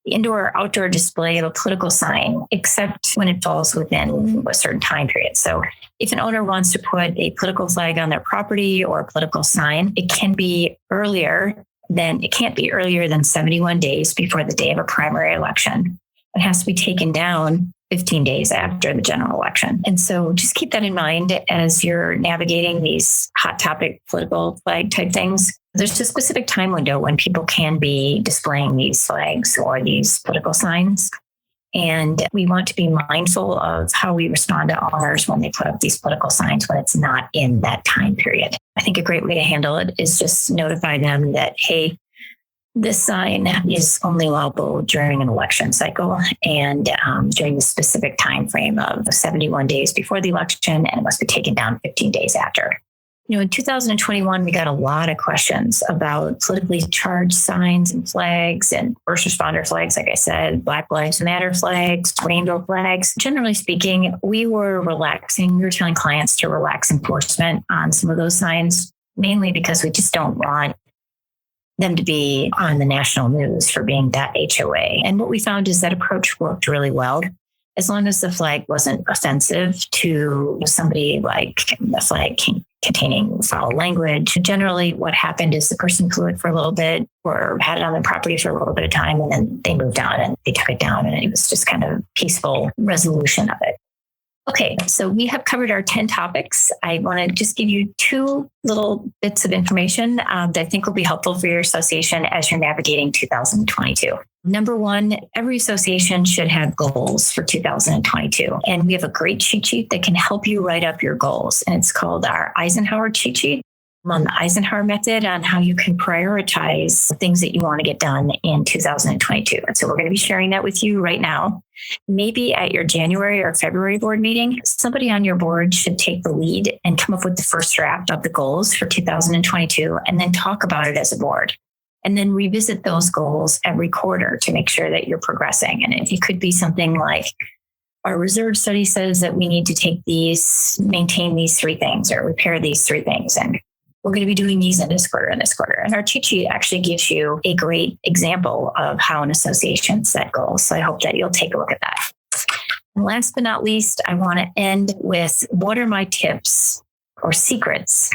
the indoor or outdoor display of a political sign, except when it falls within a certain time period. So if an owner wants to put a political flag on their property or a political sign, it can't be earlier than 71 days before the day of a primary election. It has to be taken down 15 days after the general election. And so just keep that in mind as you're navigating these hot topic political flag type things. There's a specific time window when people can be displaying these flags or these political signs. And we want to be mindful of how we respond to owners when they put up these political signs when it's not in that time period. I think a great way to handle it is just notify them that, hey, This sign is only allowable during an election cycle and during the specific time frame of 71 days before the election, and it must be taken down 15 days after. In 2021, we got a lot of questions about politically charged signs and flags and first responder flags, like I said, Black Lives Matter flags, rainbow flags. Generally speaking, we were telling clients to relax enforcement on some of those signs, mainly because we just don't want them to be on the national news for being that HOA. And what we found is that approach worked really well, as long as the flag wasn't offensive to somebody, like the flag containing foul language. Generally, what happened is the person flew it for a little bit or had it on their property for a little bit of time, and then they moved on and they took it down, and it was just kind of peaceful resolution of it. Okay, so we have covered our 10 topics. I want to just give you 2 little bits of information that I think will be helpful for your association as you're navigating 2022. Number 1, every association should have goals for 2022. And we have a great cheat sheet that can help you write up your goals. And it's called our Eisenhower cheat sheet. On the Eisenhower method on how you can prioritize things that you want to get done in 2022. And so we're going to be sharing that with you right now. Maybe at your January or February board meeting, somebody on your board should take the lead and come up with the first draft of the goals for 2022 and then talk about it as a board. And then revisit those goals every quarter to make sure that you're progressing. And it could be something like, our reserve study says that we need to maintain these 3 things or repair these 3 things. And we're going to be doing these in this quarter and this quarter. And our cheat sheet actually gives you a great example of how an association set goals. So I hope that you'll take a look at that. And last but not least, I want to end with what are my tips or secrets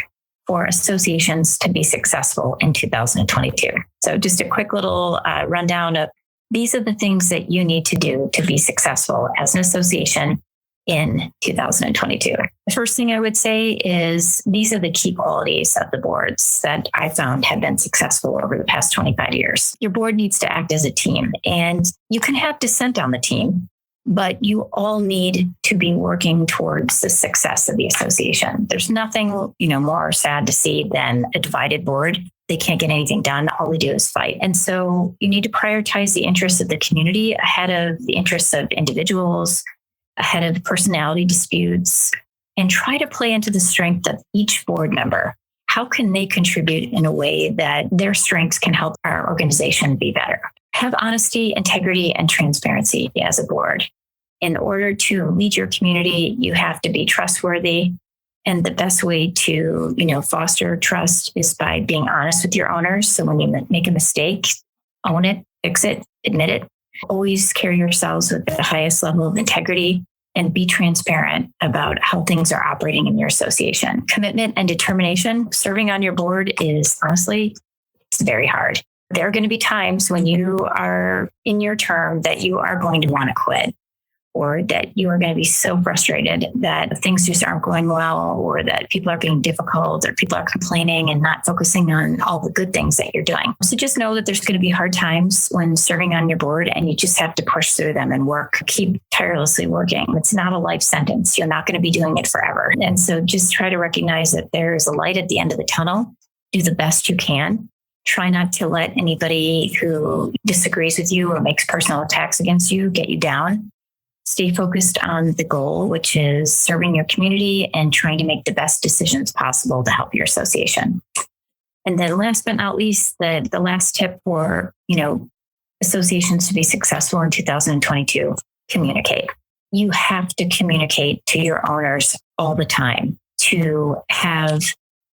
for associations to be successful in 2022. So just a quick little rundown of these are the things that you need to do to be successful as an association in 2022. The first thing I would say is these are the key qualities of the boards that I found have been successful over the past 25 years. Your board needs to act as a team, and you can have dissent on the team, but you all need to be working towards the success of the association. There's nothing, more sad to see than a divided board. They can't get anything done. All they do is fight. And so you need to prioritize the interests of the community ahead of the interests of individuals, ahead of personality disputes, and try to play into the strength of each board member. How can they contribute in a way that their strengths can help our organization be better? Have honesty, integrity, and transparency as a board. In order to lead your community, you have to be trustworthy. And the best way to, foster trust is by being honest with your owners. So when you make a mistake, own it, fix it, admit it. Always carry yourselves with the highest level of integrity and be transparent about how things are operating in your association. Commitment and determination. Serving on your board is honestly, it's very hard. There are going to be times when you are in your term that you are going to want to quit, or that you are going to be so frustrated that things just aren't going well, or that people are being difficult, or people are complaining and not focusing on all the good things that you're doing. So just know that there's going to be hard times when serving on your board, and you just have to push through them and keep tirelessly working. It's not a life sentence. You're not going to be doing it forever. And so just try to recognize that there is a light at the end of the tunnel. Do the best you can. Try not to let anybody who disagrees with you or makes personal attacks against you get you down. Stay focused on the goal, which is serving your community and trying to make the best decisions possible to help your association. And then last but not least, the last tip for, associations to be successful in 2022, communicate. You have to communicate to your owners all the time to have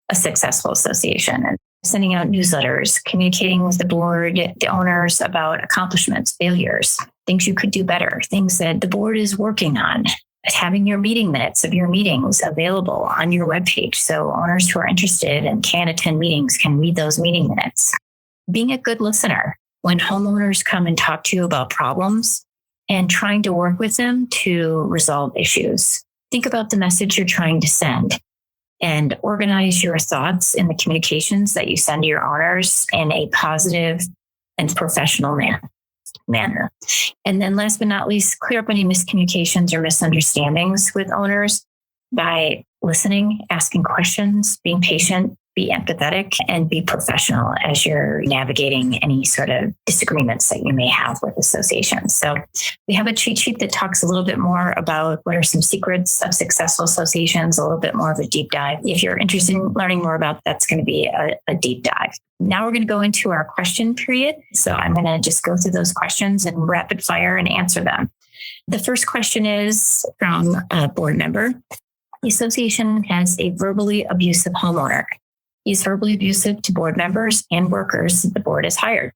a successful association. And sending out newsletters, communicating with the board, the owners about accomplishments, failures, things you could do better, things that the board is working on, having your meeting minutes of your meetings available on your webpage so owners who are interested and can attend meetings can read those meeting minutes. Being a good listener when homeowners come and talk to you about problems and trying to work with them to resolve issues. Think about the message you're trying to send. And organize your thoughts in the communications that you send to your owners in a positive and professional manner. And then last but not least, clear up any miscommunications or misunderstandings with owners by listening, asking questions, being patient, be empathetic, and be professional as you're navigating any sort of disagreements that you may have with associations. So we have a cheat sheet that talks a little bit more about what are some secrets of successful associations, a little bit more of a deep dive. If you're interested in learning more about that's going to be a deep dive. Now we're going to go into our question period. So I'm going to just go through those questions and rapid fire and answer them. The first question is from a board member. The association has a verbally abusive homeowner. He's verbally abusive to board members and workers that the board has hired.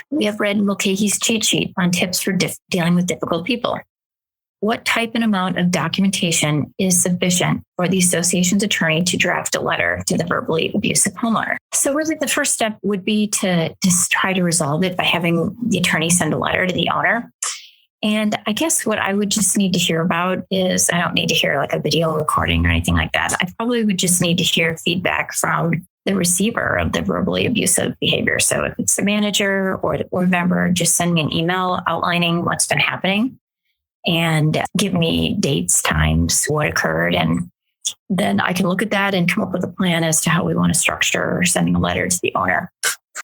We have read Mulcahy's cheat sheet on tips for dealing with difficult people. What type and amount of documentation is sufficient for the association's attorney to draft a letter to the verbally abusive homeowner? So really the first step would be to just try to resolve it by having the attorney send a letter to the owner. And I guess what I would just need to hear about is, I don't need to hear like a video recording or anything like that. I probably would just need to hear feedback from the receiver of the verbally abusive behavior. So if it's the manager or the board member, just send me an email outlining what's been happening and give me dates, times, what occurred. And then I can look at that and come up with a plan as to how we want to structure sending a letter to the owner.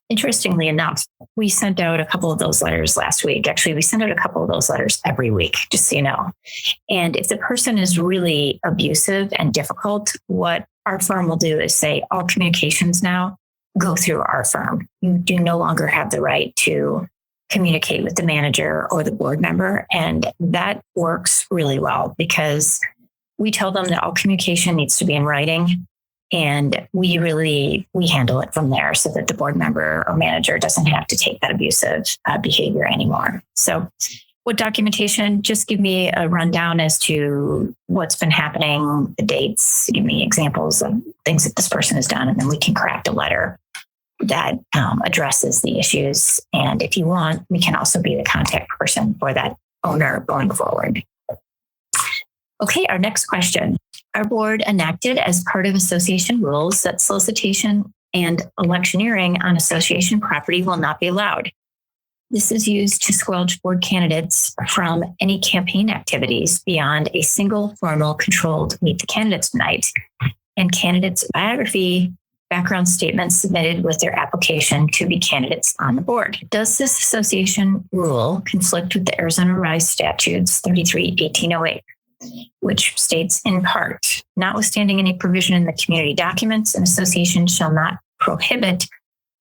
Interestingly enough, we sent out a couple of those letters last week. Actually, we send out a couple of those letters every week, just so you know. And if the person is really abusive and difficult, what our firm will do is say, all communications now go through our firm. You do no longer have the right to communicate with the manager or the board member. And that works really well because we tell them that all communication needs to be in writing. And we handle it from there so that the board member or manager doesn't have to take that abusive behavior anymore. So what documentation? Just give me a rundown as to what's been happening, the dates, give me examples of things that this person has done, and then we can craft a letter that addresses the issues. And if you want, we can also be the contact person for that owner going forward. Okay, our next question. Our board enacted as part of association rules that solicitation and electioneering on association property will not be allowed. This is used to squelch board candidates from any campaign activities beyond a single formal controlled Meet the Candidates night and candidates' biography background statements submitted with their application to be candidates on the board. Does this association rule conflict with the Arizona Revised Statutes 33-1808? Which states in part, notwithstanding any provision in the community documents, an association shall not prohibit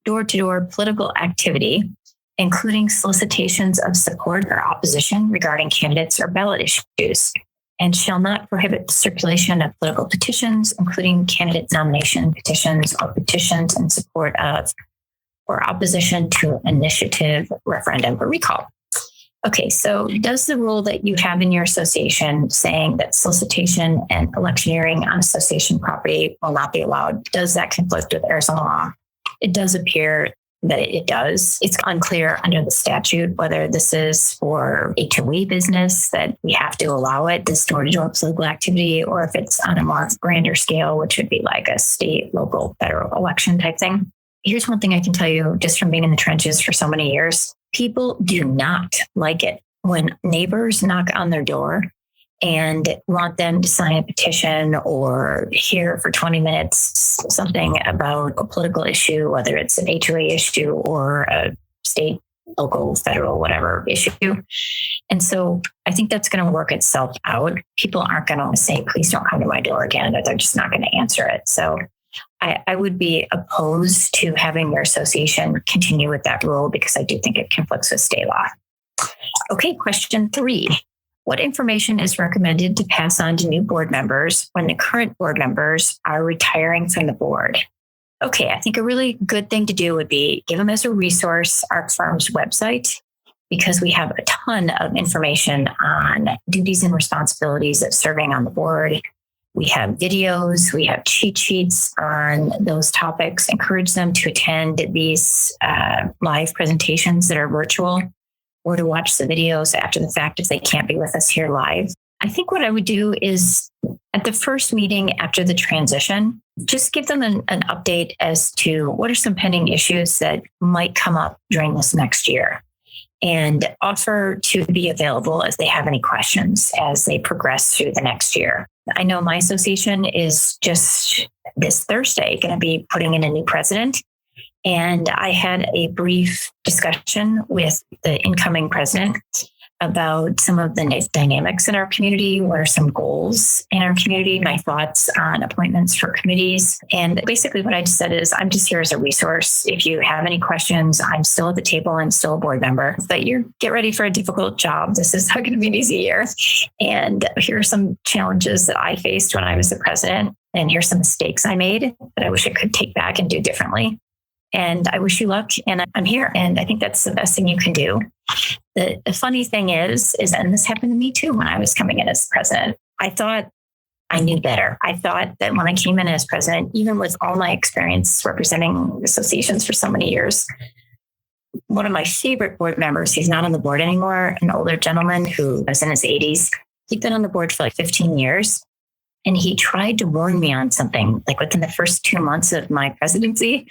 door-to-door political activity, including solicitations of support or opposition regarding candidates or ballot issues, and shall not prohibit the circulation of political petitions, including candidate nomination petitions or petitions in support of or opposition to initiative, referendum, or recall. Okay, so does the rule that you have in your association saying that solicitation and electioneering on association property will not be allowed, does that conflict with Arizona law? It does appear that it does. It's unclear under the statute whether this is for HOA business that we have to allow it, this door-to-door political activity, or if it's on a more grander scale, which would be like a state, local, federal election type thing. Here's one thing I can tell you just from being in the trenches for so many years. People do not like it when neighbors knock on their door and want them to sign a petition or hear for 20 minutes something about a political issue, whether it's an HOA issue or a state, local, federal, whatever issue. And so I think that's going to work itself out. People aren't going to say, please don't come to my door again, or they're just not going to answer it. So I would be opposed to having your association continue with that rule because I do think it conflicts with state law. Okay, question 3. What information is recommended to pass on to new board members when the current board members are retiring from the board? Okay, I think a really good thing to do would be give them as a resource our firm's website, because we have a ton of information on duties and responsibilities of serving on the board. We have videos, we have cheat sheets on those topics. Encourage them to attend these live presentations that are virtual, or to watch the videos after the fact if they can't be with us here live. I think what I would do is at the first meeting after the transition, just give them an update as to what are some pending issues that might come up during this next year, and offer to be available if they have any questions as they progress through the next year. I know my association is just this Thursday going to be putting in a new president. And I had a brief discussion with the incoming president about some of the dynamics in our community, what are some goals in our community, my thoughts on appointments for committees. And basically what I just said is, I'm just here as a resource. If you have any questions, I'm still at the table. I'm still a board member, but get ready for a difficult job. This is not going to be an easy year. And here are some challenges that I faced when I was the president. And here's some mistakes I made that I wish I could take back and do differently. And I wish you luck, and I'm here. And I think that's the best thing you can do. The funny thing is, and this happened to me too when I was coming in as president, I thought I knew better. I thought that when I came in as president, even with all my experience representing associations for so many years, one of my favorite board members, he's not on the board anymore, an older gentleman who was in his 80s. He'd been on the board for like 15 years. And he tried to warn me on something like within the first 2 months of my presidency,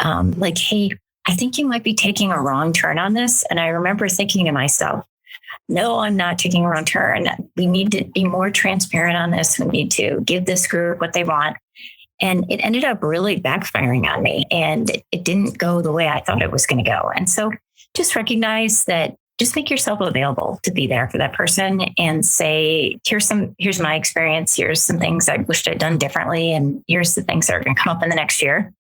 like, hey, I think you might be taking a wrong turn on this. And I remember thinking to myself, no, I'm not taking a wrong turn. We need to be more transparent on this. We need to give this group what they want. And it ended up really backfiring on me. And it didn't go the way I thought it was going to go. And so just recognize that. Just make yourself available to be there for that person and say, here's my experience. Here's some things I wished I'd done differently. And here's the things that are going to come up in the next year.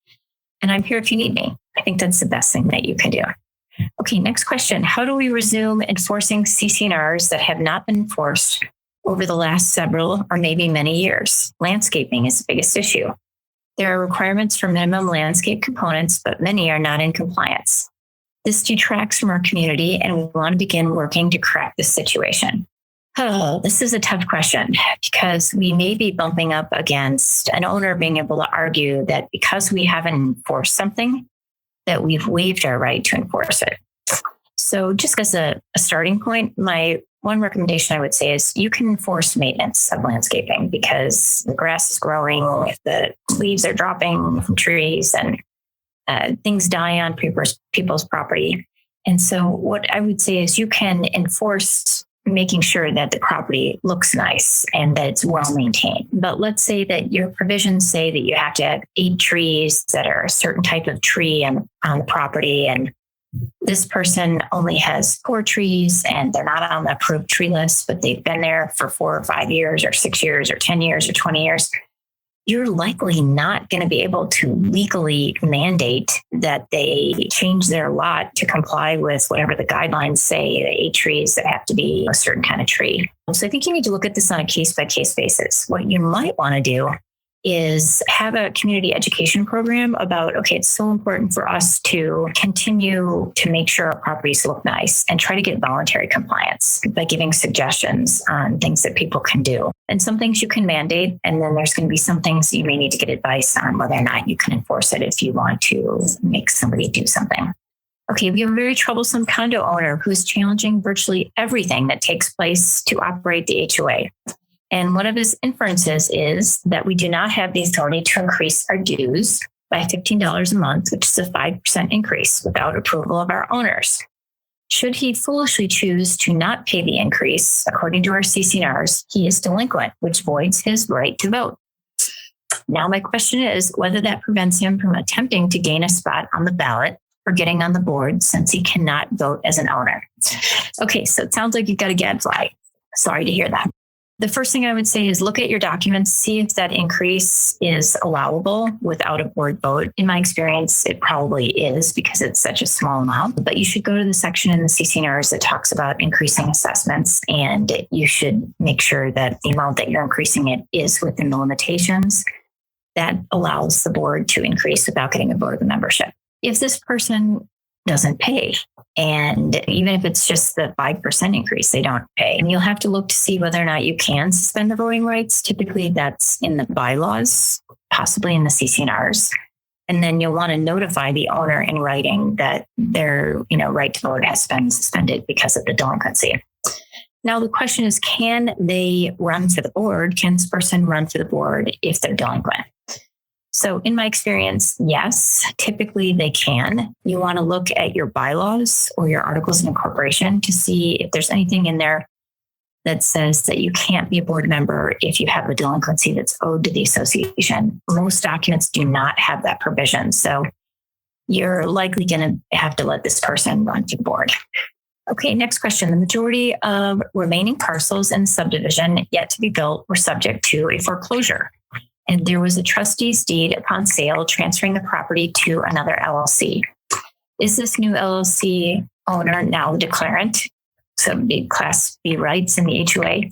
And I'm here if you need me. I think that's the best thing that you can do. Okay, next question. How do we resume enforcing CC&Rs that have not been enforced over the last several or maybe many years? Landscaping is the biggest issue. There are requirements for minimum landscape components, but many are not in compliance. This detracts from our community, and we want to begin working to correct this situation. Oh, this is a tough question because we may be bumping up against an owner being able to argue that because we haven't enforced something, that we've waived our right to enforce it. So just as a starting point, my one recommendation I would say is you can enforce maintenance of landscaping because the grass is growing, the leaves are dropping from trees, and things die on people's property. And so what I would say is you can enforce making sure that the property looks nice and that it's well maintained. But let's say that your provisions say that you have to have 8 trees that are a certain type of tree on the property. And this person only has 4 trees and they're not on the approved tree list, but they've been there for 4 or 5 years or 6 years or 10 years or 20 years. You're likely not going to be able to legally mandate that they change their lot to comply with whatever the guidelines say, the 8 trees that have to be a certain kind of tree. So I think you need to look at this on a case-by-case basis. What you might want to do is have a community education program about, okay, it's so important for us to continue to make sure our properties look nice and try to get voluntary compliance by giving suggestions on things that people can do. And some things you can mandate, and then there's going to be some things you may need to get advice on whether or not you can enforce it if you want to make somebody do something. Okay, we have a very troublesome condo owner who's challenging virtually everything that takes place to operate the HOA. And one of his inferences is that we do not have the authority to increase our dues by $15 a month, which is a 5% increase without approval of our owners. Should he foolishly choose to not pay the increase, according to our CC&Rs, he is delinquent, which voids his right to vote. Now, my question is whether that prevents him from attempting to gain a spot on the ballot or getting on the board since he cannot vote as an owner. Okay, so it sounds like you've got a gadfly. Sorry to hear that. The first thing I would say is look at your documents, see if that increase is allowable without a board vote. In my experience, it probably is because it's such a small amount, but you should go to the section in the CC&Rs that talks about increasing assessments, and you should make sure that the amount that you're increasing it is within the limitations that allows the board to increase without getting a vote of the membership. If this person doesn't pay, and even if it's just the 5% increase, they don't pay. And you'll have to look to see whether or not you can suspend the voting rights. Typically, that's in the bylaws, possibly in the CC&Rs. And then you'll want to notify the owner in writing that their right to vote has been suspended because of the delinquency. Now, the question is, can they run for the board? Can this person run for the board if they're delinquent? So in my experience, yes, typically they can. You want to look at your bylaws or your articles of incorporation to see if there's anything in there that says that you can't be a board member if you have a delinquency that's owed to the association. Most documents do not have that provision. So you're likely going to have to let this person run to the board. Okay, next question. The majority of remaining parcels in the subdivision yet to be built were subject to a foreclosure. And there was a trustee's deed upon sale transferring the property to another LLC. Is this new LLC owner now the declarant? So the Class B rights in the HOA.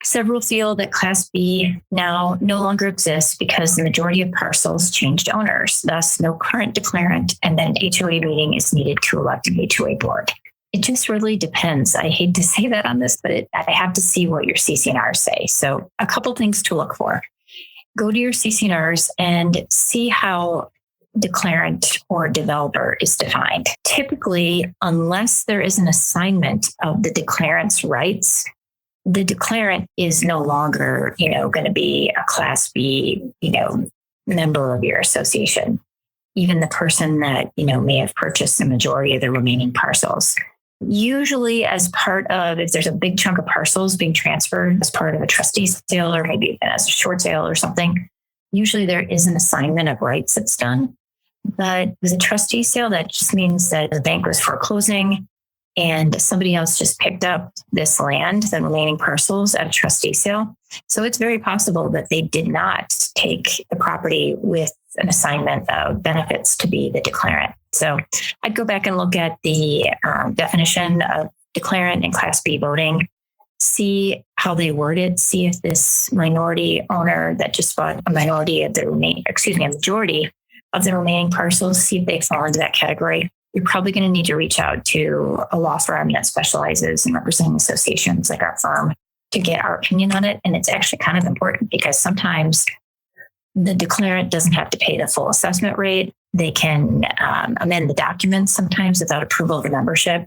Several feel that Class B now no longer exists because the majority of parcels changed owners, thus no current declarant, and then HOA meeting is needed to elect an HOA board. It just really depends. I hate to say that on this, but I have to see what your CC&Rs say. So a couple things to look for. Go to your CC&Rs and see how declarant or developer is defined. Typically, unless there is an assignment of the declarant's rights, the declarant is no longer, going to be a Class B, member of your association. Even the person that, may have purchased the majority of the remaining parcels. Usually as part of, if there's a big chunk of parcels being transferred as part of a trustee sale or maybe even as a short sale or something, usually there is an assignment of rights that's done. But with a trustee sale, that just means that the bank was foreclosing and somebody else just picked up this land, the remaining parcels at a trustee sale. So it's very possible that they did not take the property with an assignment of benefits to be the declarant. So I'd go back and look at the definition of declarant and Class B voting, see how they word it, see if this minority owner that just bought a majority of the remaining parcels, see if they fall into that category. You're probably going to need to reach out to a law firm that specializes in representing associations like our firm to get our opinion on it. And it's actually kind of important because sometimes the declarant doesn't have to pay the full assessment rate. They can amend the documents sometimes without approval of the membership.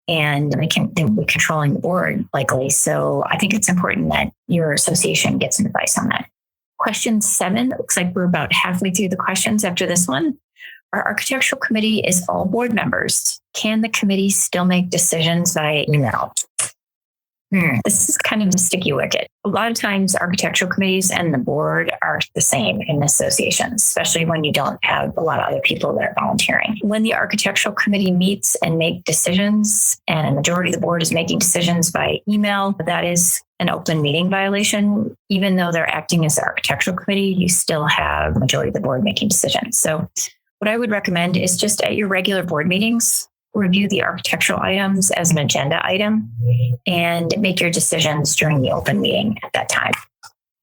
And they'll be controlling the board likely. So I think it's important that your association gets some advice on that. Question 7, it looks like we're about halfway through the questions after this one. Our architectural committee is all board members. Can the committee still make decisions via email? This is kind of a sticky wicket. A lot of times architectural committees and the board are the same in associations, especially when you don't have a lot of other people that are volunteering. When the architectural committee meets and make decisions and a majority of the board is making decisions by email, that is an open meeting violation. Even though they're acting as the architectural committee, you still have the majority of the board making decisions. So what I would recommend is just at your regular board meetings, review the architectural items as an agenda item and make your decisions during the open meeting at that time.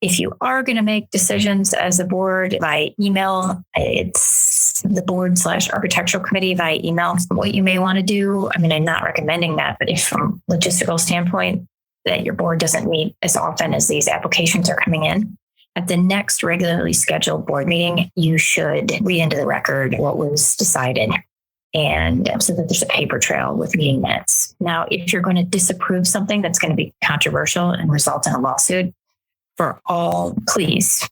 If you are going to make decisions as a board by email, it's the board/architectural committee via email. What you may want to do, I'm not recommending that, but if from a logistical standpoint that your board doesn't meet as often as these applications are coming in, at the next regularly scheduled board meeting, you should read into the record what was decided, and so that there's a paper trail with meeting minutes. Now, if you're going to disapprove something that's going to be controversial and result in a lawsuit, please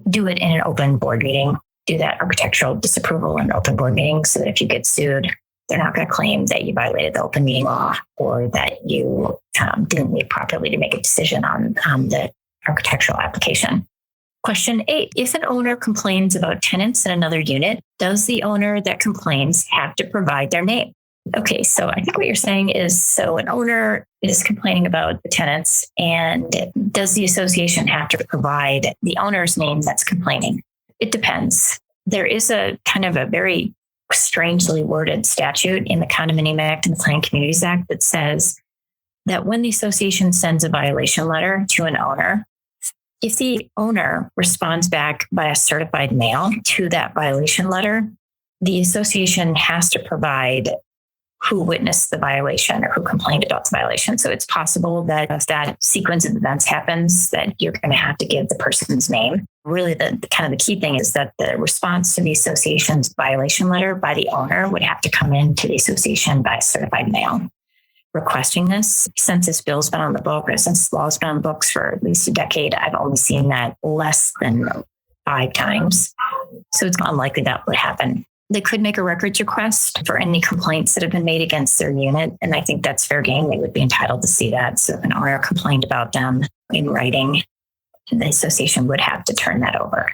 do it in an open board meeting. Do that architectural disapproval in an open board meeting so that if you get sued, they're not going to claim that you violated the open meeting law or that you didn't wait properly to make a decision on the architectural application. Question 8, if an owner complains about tenants in another unit, does the owner that complains have to provide their name? Okay, so I think what you're saying is, so an owner is complaining about the tenants, and does the association have to provide the owner's name that's complaining? It depends. There is a kind of a very strangely worded statute in the Condominium Act and the Planned Communities Act that says that when the association sends a violation letter to an owner, if the owner responds back by a certified mail to that violation letter, the association has to provide who witnessed the violation or who complained about the violation. So it's possible that if that sequence of events happens, that you're going to have to give the person's name. Really, the kind of the key thing is that the response to the association's violation letter by the owner would have to come into the association by certified mail. Requesting this, since this bill's been on the book, or since this law's been on the books for at least a decade, I've only seen that less than 5 times. So it's unlikely that would happen They could make a records request for any complaints that have been made against their unit. And I think that's fair game. They would be entitled to see that. So if an owner complained about them in writing, the association would have to turn that over.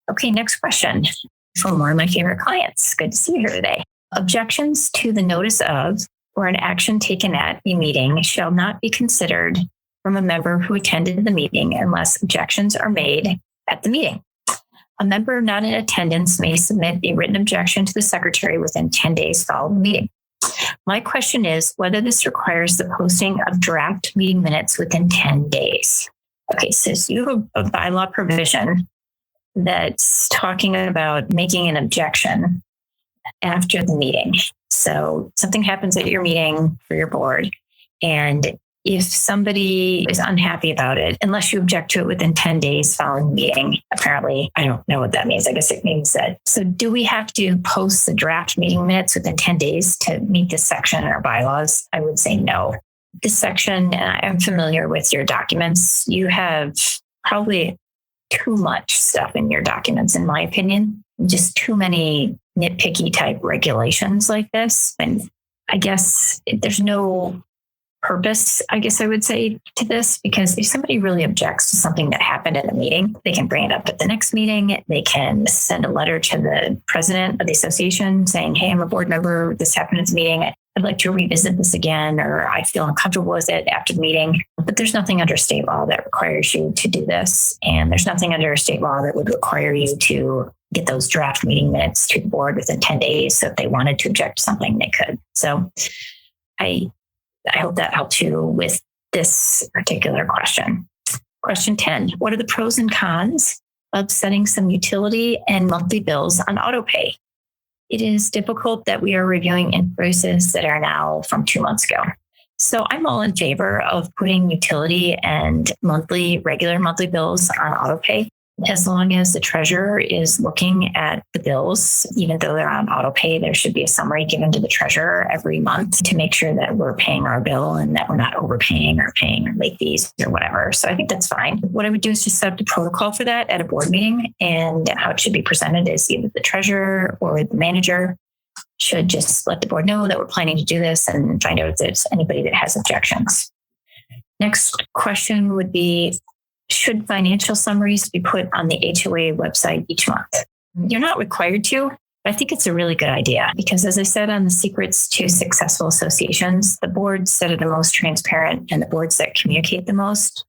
Okay, next question from one of my favorite clients. Good to see you here today. Objections to the notice of or an action taken at a meeting shall not be considered from a member who attended the meeting unless objections are made at the meeting. A member not in attendance may submit a written objection to the secretary within 10 days following the meeting. My question is whether this requires the posting of draft meeting minutes within 10 days. Okay, so you have a bylaw provision that's talking about making an objection after the meeting. So something happens at your meeting for your board, and if somebody is unhappy about it, unless you object to it within 10 days following the meeting, apparently, I don't know what that means. I guess it means that. So do we have to post the draft meeting minutes within 10 days to meet this section in our bylaws? I would say no. This section, and I'm familiar with your documents, you have probably too much stuff in your documents, in my opinion, just too many nitpicky type regulations like this. And I guess there's no purpose, I guess I would say, to this, because if somebody really objects to something that happened at a meeting, they can bring it up at the next meeting. They can send a letter to the president of the association saying, hey, I'm a board member. This happened at the meeting. I'd like to revisit this again, or I feel uncomfortable with it after the meeting. But there's nothing under state law that requires you to do this. And there's nothing under state law that would require you to get those draft meeting minutes to the board within 10 days. So if they wanted to object to something, they could. So I hope that helped you with this particular question. Question 10, what are the pros and cons of setting some utility and monthly bills on auto pay? It is difficult that we are reviewing invoices that are now from 2 months ago. So I'm all in favor of putting utility and regular monthly bills on auto pay, as long as the treasurer is looking at the bills. Even though they're on auto pay, there should be a summary given to the treasurer every month to make sure that we're paying our bill and that we're not overpaying or paying late fees or whatever. So I think that's fine. What I would do is just set up the protocol for that at a board meeting, and how it should be presented is either the treasurer or the manager should just let the board know that we're planning to do this and find out if there's anybody that has objections. Next question would be, should financial summaries be put on the HOA website each month? You're not required to, but I think it's a really good idea because, as I said on the Secrets to Successful Associations, the boards that are the most transparent and the boards that communicate the most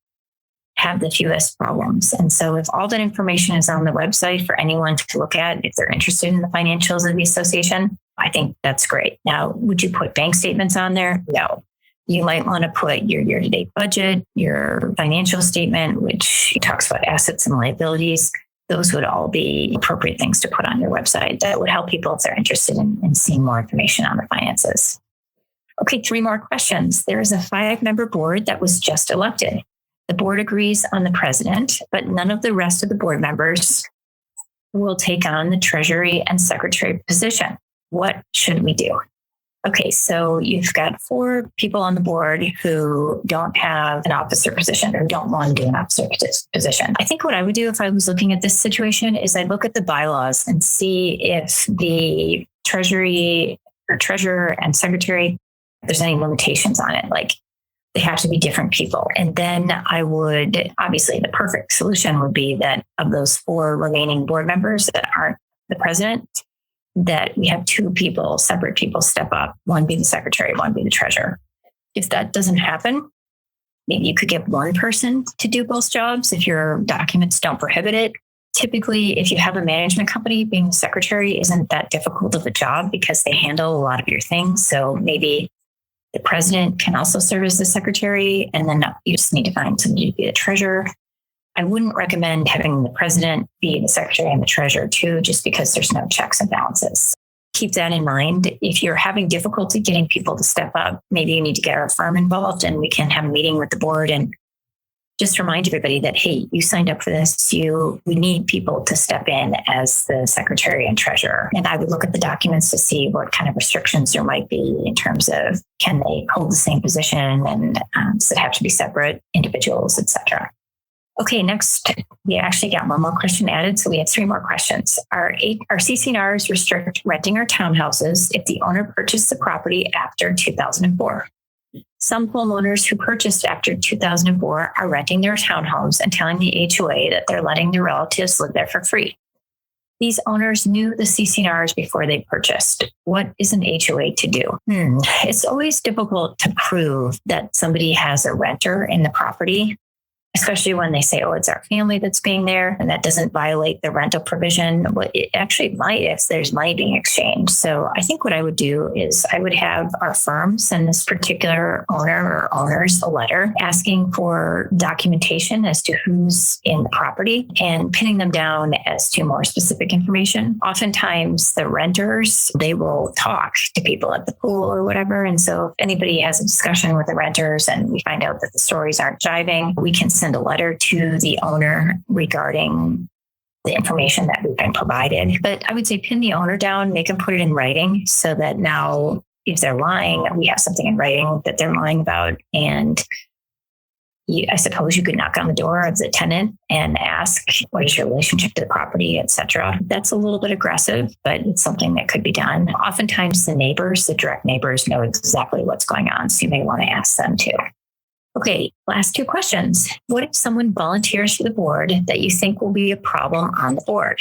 have the fewest problems. And so if all that information is on the website for anyone to look at, if they're interested in the financials of the association, I think that's great. Now, would you put bank statements on there? No. You might want to put your year-to-date budget, your financial statement, which talks about assets and liabilities. Those would all be appropriate things to put on your website that would help people if they're interested in seeing more information on the finances. Okay, 3 more questions. There is a 5-member board that was just elected. The board agrees on the president, but none of the rest of the board members will take on the treasury and secretary position. What should we do? Okay, so you've got 4 people on the board who don't have an officer position or don't want to do an officer position. I think what I would do if I was looking at this situation is I'd look at the bylaws and see if the treasury or treasurer and secretary, if there's any limitations on it, like they have to be different people. And then I would, obviously the perfect solution would be that of those 4 remaining board members that aren't the president, that we have 2 people, separate people step up, one be the secretary, one be the treasurer. If that doesn't happen, maybe you could get one person to do both jobs if your documents don't prohibit it. Typically, if you have a management company, being the secretary isn't that difficult of a job because they handle a lot of your things. So maybe the president can also serve as the secretary, and then you just need to find somebody to be the treasurer. I wouldn't recommend having the president be the secretary and the treasurer too, just because there's no checks and balances. Keep that in mind. If you're having difficulty getting people to step up, maybe you need to get our firm involved and we can have a meeting with the board and just remind everybody that, hey, you signed up for this. We need people to step in as the secretary and treasurer. And I would look at the documents to see what kind of restrictions there might be in terms of can they hold the same position and does it have to be separate individuals, et cetera. Okay, next, we actually got one more question added. So we have 3 more questions. Our CC&Rs restrict renting our townhouses if the owner purchased the property after 2004. Some homeowners who purchased after 2004 are renting their townhomes and telling the HOA that they're letting their relatives live there for free. These owners knew the CC&Rs before they purchased. What is an HOA to do? It's always difficult to prove that somebody has a renter in the property, especially when they say, oh, it's our family that's being there, and that doesn't violate the rental provision. Well, it actually might if there's money being exchanged. So I think what I would do is I would have our firm send this particular owner or owners a letter asking for documentation as to who's in the property and pinning them down as to more specific information. Oftentimes the renters, they will talk to people at the pool or whatever. And so if anybody has a discussion with the renters and we find out that the stories aren't jiving, we can send a letter to the owner regarding the information that we've been provided. But I would say pin the owner down, make them put it in writing so that now if they're lying, we have something in writing that they're lying about. And I suppose you could knock on the door of the tenant and ask, what is your relationship to the property, et cetera. That's a little bit aggressive, but it's something that could be done. Oftentimes the neighbors, the direct neighbors know exactly what's going on. So you may want to ask them too. Okay, last 2 questions. What if someone volunteers for the board that you think will be a problem on the board?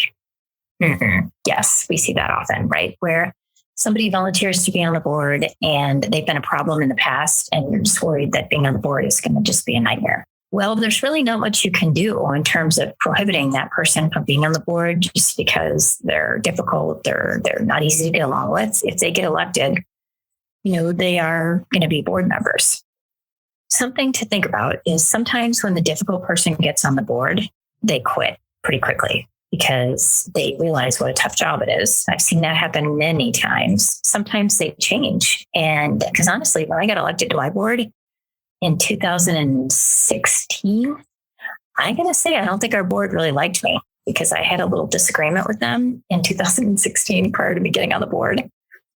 Yes, we see that often, right? Where somebody volunteers to be on the board and they've been a problem in the past and you're just worried that being on the board is going to just be a nightmare. Well, there's really not much you can do in terms of prohibiting that person from being on the board just because they're difficult, they're not easy to get along with. If they get elected, they are going to be board members. Something to think about is sometimes when the difficult person gets on the board, they quit pretty quickly because they realize what a tough job it is. I've seen that happen many times. Sometimes they change. And because honestly, when I got elected to my board in 2016, I'm going to say I don't think our board really liked me because I had a little disagreement with them in 2016 prior to me getting on the board.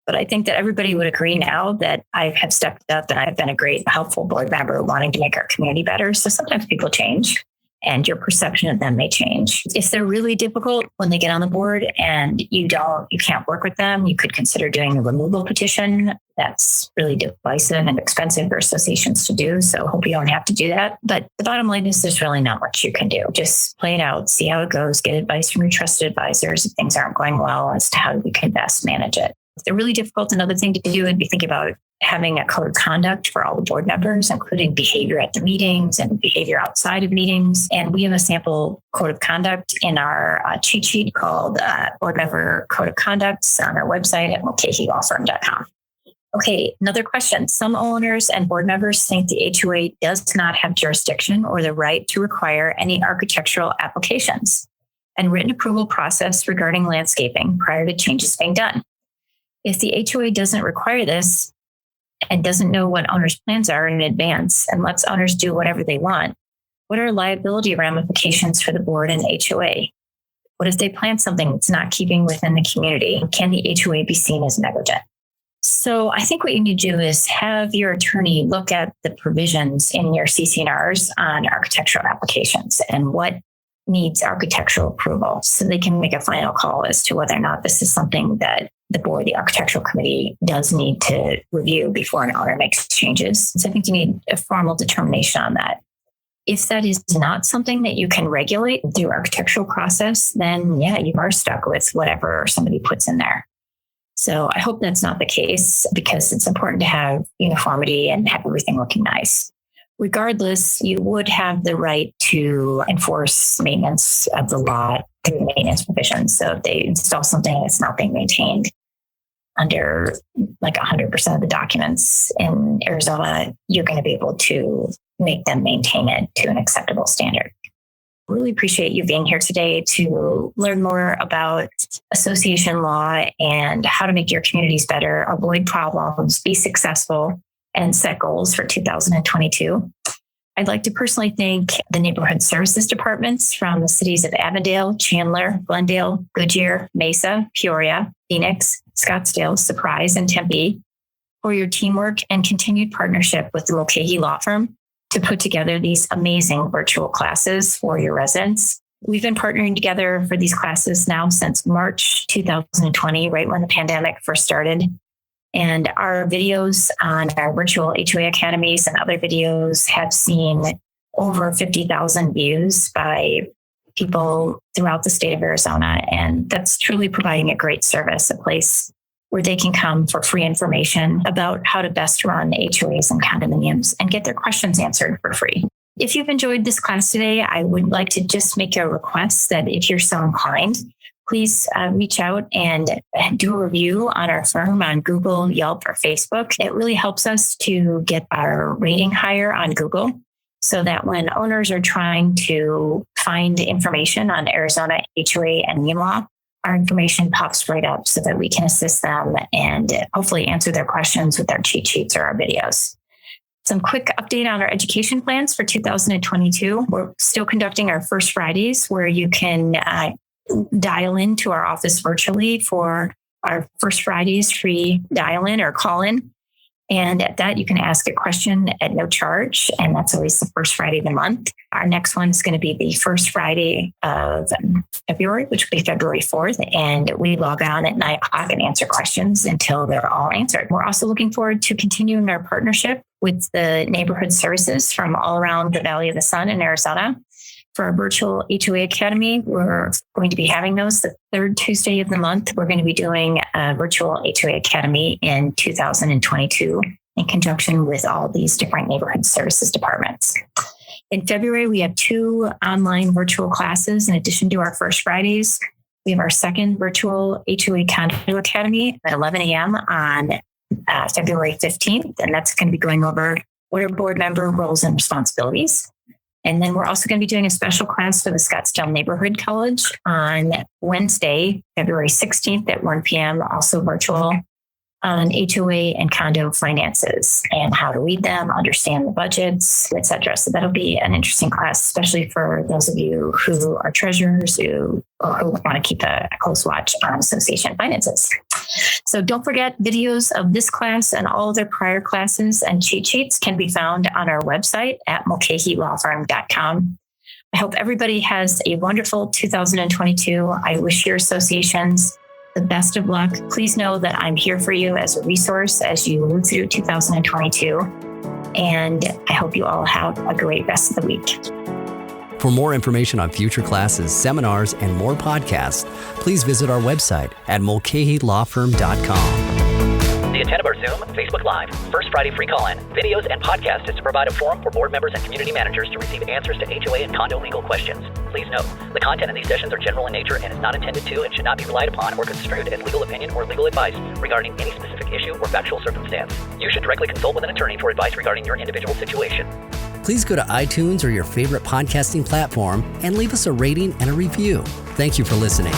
But I think that everybody would agree now that I have stepped up and I've been a great, helpful board member wanting to make our community better. So sometimes people change and your perception of them may change. If they're really difficult when they get on the board and you can't work with them, you could consider doing a removal petition. That's really divisive and expensive for associations to do. So hope you don't have to do that. But the bottom line is there's really not much you can do. Just play it out, see how it goes, get advice from your trusted advisors if things aren't going well as to how you can best manage it. If they're really difficult, another thing to do would be think about having a code of conduct for all the board members, including behavior at the meetings and behavior outside of meetings. And we have a sample code of conduct in our cheat sheet called Board Member Code of Conduct on our website at mulcahylawfirm.com. Okay, another question. Some owners and board members think the HOA does not have jurisdiction or the right to require any architectural applications and written approval process regarding landscaping prior to changes being done. If the HOA doesn't require this and doesn't know what owners' plans are in advance and lets owners do whatever they want, what are liability ramifications for the board and the HOA? What if they plan something that's not keeping within the community? Can the HOA be seen as negligent? So I think what you need to do is have your attorney look at the provisions in your CC&Rs on architectural applications and what needs architectural approval so they can make a final call as to whether or not this is something that the board, the architectural committee, does need to review before an owner makes changes. So I think you need a formal determination on that. If that is not something that you can regulate through architectural process, then yeah, you are stuck with whatever somebody puts in there. So I hope that's not the case because it's important to have uniformity and have everything looking nice. Regardless, you would have the right to enforce maintenance of the lot through maintenance provisions. So if they install something that's not being maintained under like 100% of the documents in Arizona, you're going to be able to make them maintain it to an acceptable standard. Really appreciate you being here today to learn more about association law and how to make your communities better, avoid problems, be successful, and set goals for 2022. I'd like to personally thank the neighborhood services departments from the cities of Avondale, Chandler, Glendale, Goodyear, Mesa, Peoria, Phoenix, Scottsdale, Surprise, and Tempe for your teamwork and continued partnership with the Mulcahy Law Firm to put together these amazing virtual classes for your residents. We've been partnering together for these classes now since March 2020, right when the pandemic first started. And our videos on our virtual HOA academies and other videos have seen over 50,000 views by people throughout the state of Arizona. And that's truly providing a great service, a place where they can come for free information about how to best run HOAs and condominiums and get their questions answered for free. If you've enjoyed this class today, I would like to just make a request that if you're so inclined, please reach out and do a review on our firm on Google, Yelp, or Facebook. It really helps us to get our rating higher on Google so that when owners are trying to find information on Arizona HOA and lien law, our information pops right up so that we can assist them and hopefully answer their questions with our cheat sheets or our videos. Some quick update on our education plans for 2022. We're still conducting our First Fridays where you can dial into our office virtually for our First Fridays free dial-in or call-in. And at that, you can ask a question at no charge. And that's always the first Friday of the month. Our next one is going to be the first Friday of February, which will be February 4th. And we log on at 9 o'clock and answer questions until they're all answered. We're also looking forward to continuing our partnership with the neighborhood services from all around the Valley of the Sun in Arizona. For our virtual HOA Academy, we're going to be having those the third Tuesday of the month. We're going to be doing a virtual HOA Academy in 2022 in conjunction with all these different neighborhood services departments. In February, we have 2 online virtual classes in addition to our First Fridays. We have our second virtual HOA Condo Academy at 11 a.m. on February 15th, and that's going to be going over what are board member roles and responsibilities. And then we're also going to be doing a special class for the Scottsdale Neighborhood College on Wednesday, February 16th at 1 p.m., also virtual, on HOA and condo finances and how to read them, understand the budgets, et cetera. So that'll be an interesting class, especially for those of you who are treasurers who want to keep a close watch on association finances. So don't forget, videos of this class and all of their prior classes and cheat sheets can be found on our website at mulcahylawfirm.com. I hope everybody has a wonderful 2022. I wish your associations the best of luck. Please know that I'm here for you as a resource as you move through 2022. And I hope you all have a great rest of the week. For more information on future classes, seminars, and more podcasts, please visit our website at mulcahylawfirm.com. The intent of our Zoom, Facebook Live, First Friday free call-in, videos, and podcast is to provide a forum for board members and community managers to receive answers to HOA and condo legal questions. Please note, the content in these sessions are general in nature and is not intended to and should not be relied upon or construed as legal opinion or legal advice regarding any specific issue or factual circumstance. You should directly consult with an attorney for advice regarding your individual situation. Please go to iTunes or your favorite podcasting platform and leave us a rating and a review. Thank you for listening.